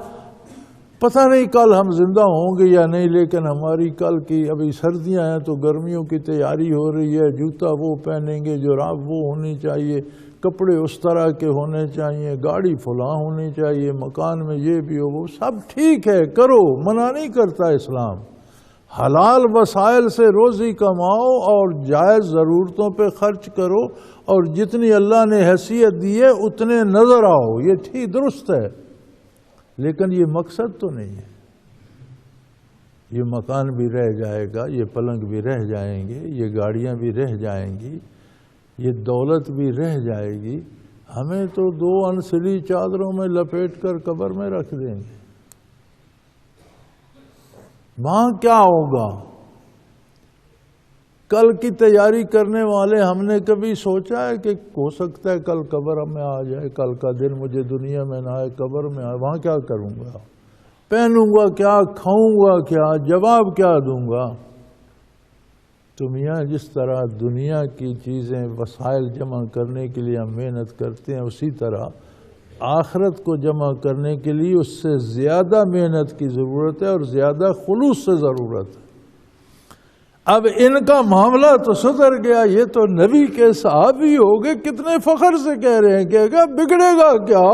پتہ نہیں کل ہم زندہ ہوں گے یا نہیں، لیکن ہماری کل کی، ابھی سردیاں ہیں تو گرمیوں کی تیاری ہو رہی ہے، جوتا وہ پہنیں گے، جراب وہ ہونی چاہیے، کپڑے اس طرح کے ہونے چاہیے، گاڑی فلاں ہونی چاہیے، مکان میں یہ بھی ہو، وہ سب ٹھیک ہے، کرو، منع نہیں کرتا اسلام. حلال وسائل سے روزی کماؤ اور جائز ضرورتوں پہ خرچ کرو، اور جتنی اللہ نے حیثیت دی ہے اتنے نظر آؤ، یہ ٹھیک درست ہے. لیکن یہ مقصد تو نہیں ہے. یہ مکان بھی رہ جائے گا، یہ پلنگ بھی رہ جائیں گے، یہ گاڑیاں بھی رہ جائیں گی، یہ دولت بھی رہ جائے گی. ہمیں تو 2 انسلی چادروں میں لپیٹ کر قبر میں رکھ دیں گے. وہاں کیا ہوگا؟ کل کی تیاری کرنے والے ہم نے کبھی سوچا ہے کہ ہو سکتا ہے کل قبر میں آ جائے، کل کا دن مجھے دنیا میں نہ آئے، قبر میں آئے، وہاں کیا کروں گا؟ پہنوں گا کیا؟ کھاؤں گا کیا؟ جواب کیا دوں گا؟ تو میاں جس طرح دنیا کی چیزیں، وسائل جمع کرنے کے لیے ہم محنت کرتے ہیں، اسی طرح آخرت کو جمع کرنے کے لیے اس سے زیادہ محنت کی ضرورت ہے اور زیادہ خلوص سے ضرورت ہے. اب ان کا معاملہ تو سدھر گیا، یہ تو نبی کے صحابی ہو گئے، کتنے فخر سے کہہ رہے ہیں کہ بگڑے گا کیا؟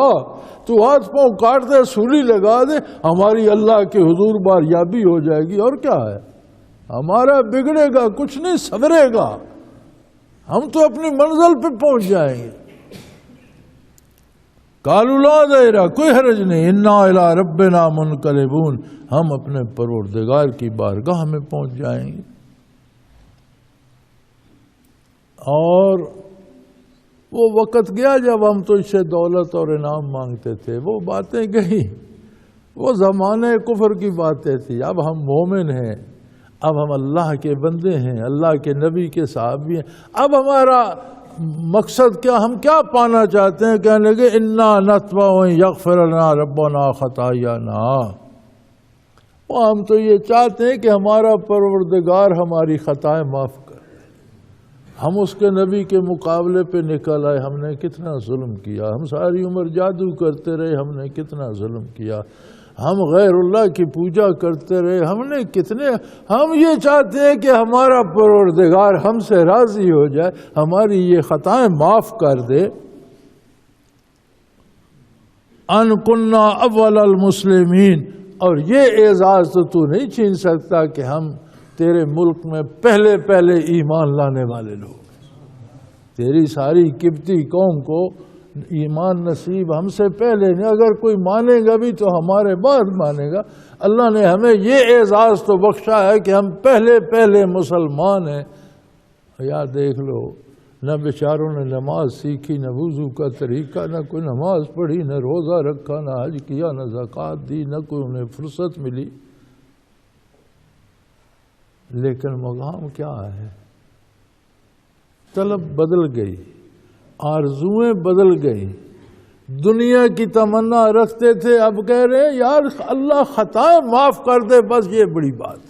تو ہاتھ پاؤں کاٹ دے، سولی لگا دے، ہماری اللہ کے حضور باریابی ہو جائے گی. اور کیا ہے؟ ہمارا بگڑے گا کچھ نہیں، سنورے گا. ہم تو اپنی منزل پہ پہنچ جائیں گے. قالوا لا ضیر، کوئی حرج نہیں، انا الی ربنا منقلبون، ہم اپنے پروردگار کی بارگاہ میں پہنچ جائیں گے. اور وہ وقت گیا جب ہم تو اس سے دولت اور انعام مانگتے تھے، وہ باتیں گئی، وہ زمانے کفر کی باتیں تھی. اب ہم مومن ہیں، اب ہم اللہ کے بندے ہیں، اللہ کے نبی کے صحابی ہیں. اب ہمارا مقصد کیا؟ ہم کیا پانا چاہتے ہیں؟ کہنے لگے انا نطمع ان یغفر لنا ربنا خطایانا. وہ ہم تو یہ چاہتے ہیں کہ ہمارا پروردگار ہماری خطائیں معاف کرے. ہم اس کے نبی کے مقابلے پہ نکل آئے، ہم نے کتنا ظلم کیا. ہم ساری عمر جادو کرتے رہے، ہم نے کتنا ظلم کیا. ہم غیر اللہ کی پوجا کرتے رہے، ہم نے کتنے. ہم یہ چاہتے ہیں کہ ہمارا پروردگار ہم سے راضی ہو جائے، ہماری یہ خطائیں معاف کر دے. ان کننا اول المسلمین، اور یہ اعزاز تو نہیں چھین سکتا کہ ہم تیرے ملک میں پہلے ایمان لانے والے لوگ. تیری ساری قبطی قوم کو ایمان نصیب ہم سے پہلے نہیں، اگر کوئی مانے گا بھی تو ہمارے بعد مانے گا. اللہ نے ہمیں یہ اعزاز تو بخشا ہے کہ ہم پہلے مسلمان ہیں. یا دیکھ لو، نہ بیچاروں نے نماز سیکھی، نہ وضو کا طریقہ، نہ کوئی نماز پڑھی، نہ روزہ رکھا، نہ حج کیا، نہ زکوٰۃ دی، نہ کوئی انہیں فرصت ملی. لیکن مقام کیا ہے؟ طلب بدل گئی، آرزویں بدل گئی. دنیا کی تمنا رکھتے تھے، اب کہہ رہے ہیں یار اللہ خطائیں معاف کر دے، بس یہ بڑی بات.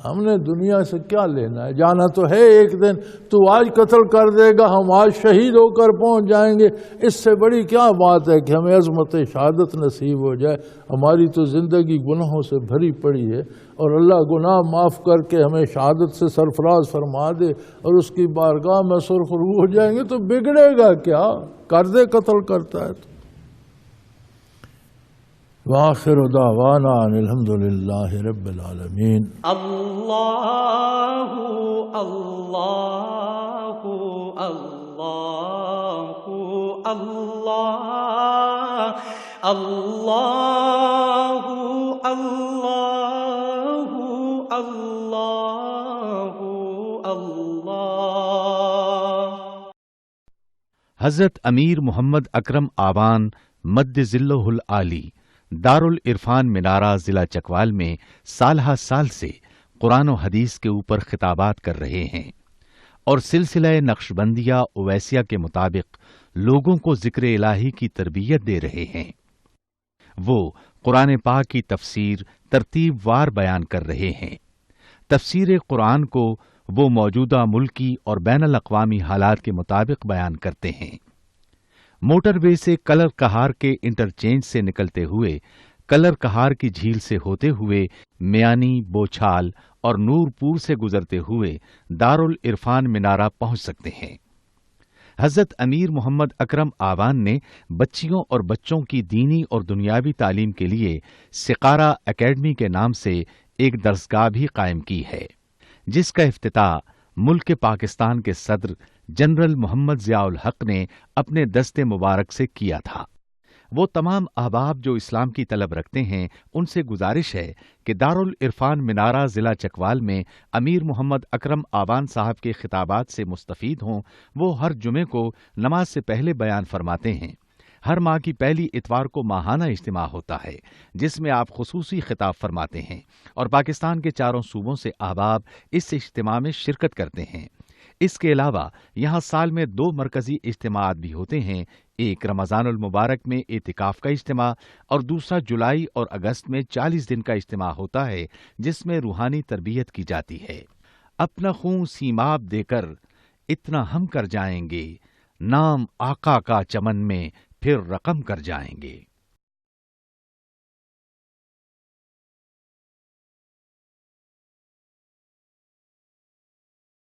ہم نے دنیا سے کیا لینا ہے؟ جانا تو ہے ایک دن. تو آج قتل کر دے گا، ہم آج شہید ہو کر پہنچ جائیں گے. اس سے بڑی کیا بات ہے کہ ہمیں عظمت شہادت نصیب ہو جائے. ہماری تو زندگی گناہوں سے بھری پڑی ہے، اور اللہ گناہ معاف کر کے ہمیں شہادت سے سرفراز فرما دے اور اس کی بارگاہ میں سرخرو ہو جائیں گے تو بگڑے گا کیا؟ کر دے، قتل کرتا ہے تو. وآخر دعوانا ان الحمدللہ رب العالمین. اللہ اللہ اللہ اللہ اللہ اللہ اللہ اللہ. حضرت امیر محمد اکرم آوان مد ذلہ العالی دارالعرفان منارہ ضلع چکوال میں سالہ سال سے قرآن و حدیث کے اوپر خطابات کر رہے ہیں اور سلسلہ نقشبندیہ اویسیہ کے مطابق لوگوں کو ذکر الہی کی تربیت دے رہے ہیں۔ وہ قرآن پاک کی تفسیر ترتیب وار بیان کر رہے ہیں۔ تفسیر قرآن کو وہ موجودہ ملکی اور بین الاقوامی حالات کے مطابق بیان کرتے ہیں۔ موٹر وے سے کلر کہار کے انٹرچینج سے نکلتے ہوئے کلر کہار کی جھیل سے ہوتے ہوئے میانی، بوچھال اور نورپور سے گزرتے ہوئے دارالعرفان منارہ پہنچ سکتے ہیں۔ حضرت امیر محمد اکرم آوان نے بچیوں اور بچوں کی دینی اور دنیاوی تعلیم کے لیے سقارہ اکیڈمی کے نام سے ایک درسگاہ بھی قائم کی ہے، جس کا افتتاح ملک پاکستان کے صدر جنرل محمد ضیاء الحق نے اپنے دست مبارک سے کیا تھا۔ وہ تمام احباب جو اسلام کی طلب رکھتے ہیں ان سے گزارش ہے کہ دارالعرفان منارہ ضلع چکوال میں امیر محمد اکرم آوان صاحب کے خطابات سے مستفید ہوں۔ وہ ہر جمعے کو نماز سے پہلے بیان فرماتے ہیں۔ ہر ماہ کی پہلی اتوار کو ماہانہ اجتماع ہوتا ہے جس میں آپ خصوصی خطاب فرماتے ہیں اور پاکستان کے چاروں صوبوں سے احباب اس اجتماع میں شرکت کرتے ہیں۔ اس کے علاوہ یہاں سال میں 2 مرکزی اجتماعات بھی ہوتے ہیں، ایک رمضان المبارک میں اعتکاف کا اجتماع اور دوسرا جولائی اور اگست میں 40 دن کا اجتماع ہوتا ہے جس میں روحانی تربیت کی جاتی ہے۔ اپنا خون سیماب دے کر اتنا ہم کر جائیں گے، نام آقا کا چمن میں پھر رقم کر جائیں گے۔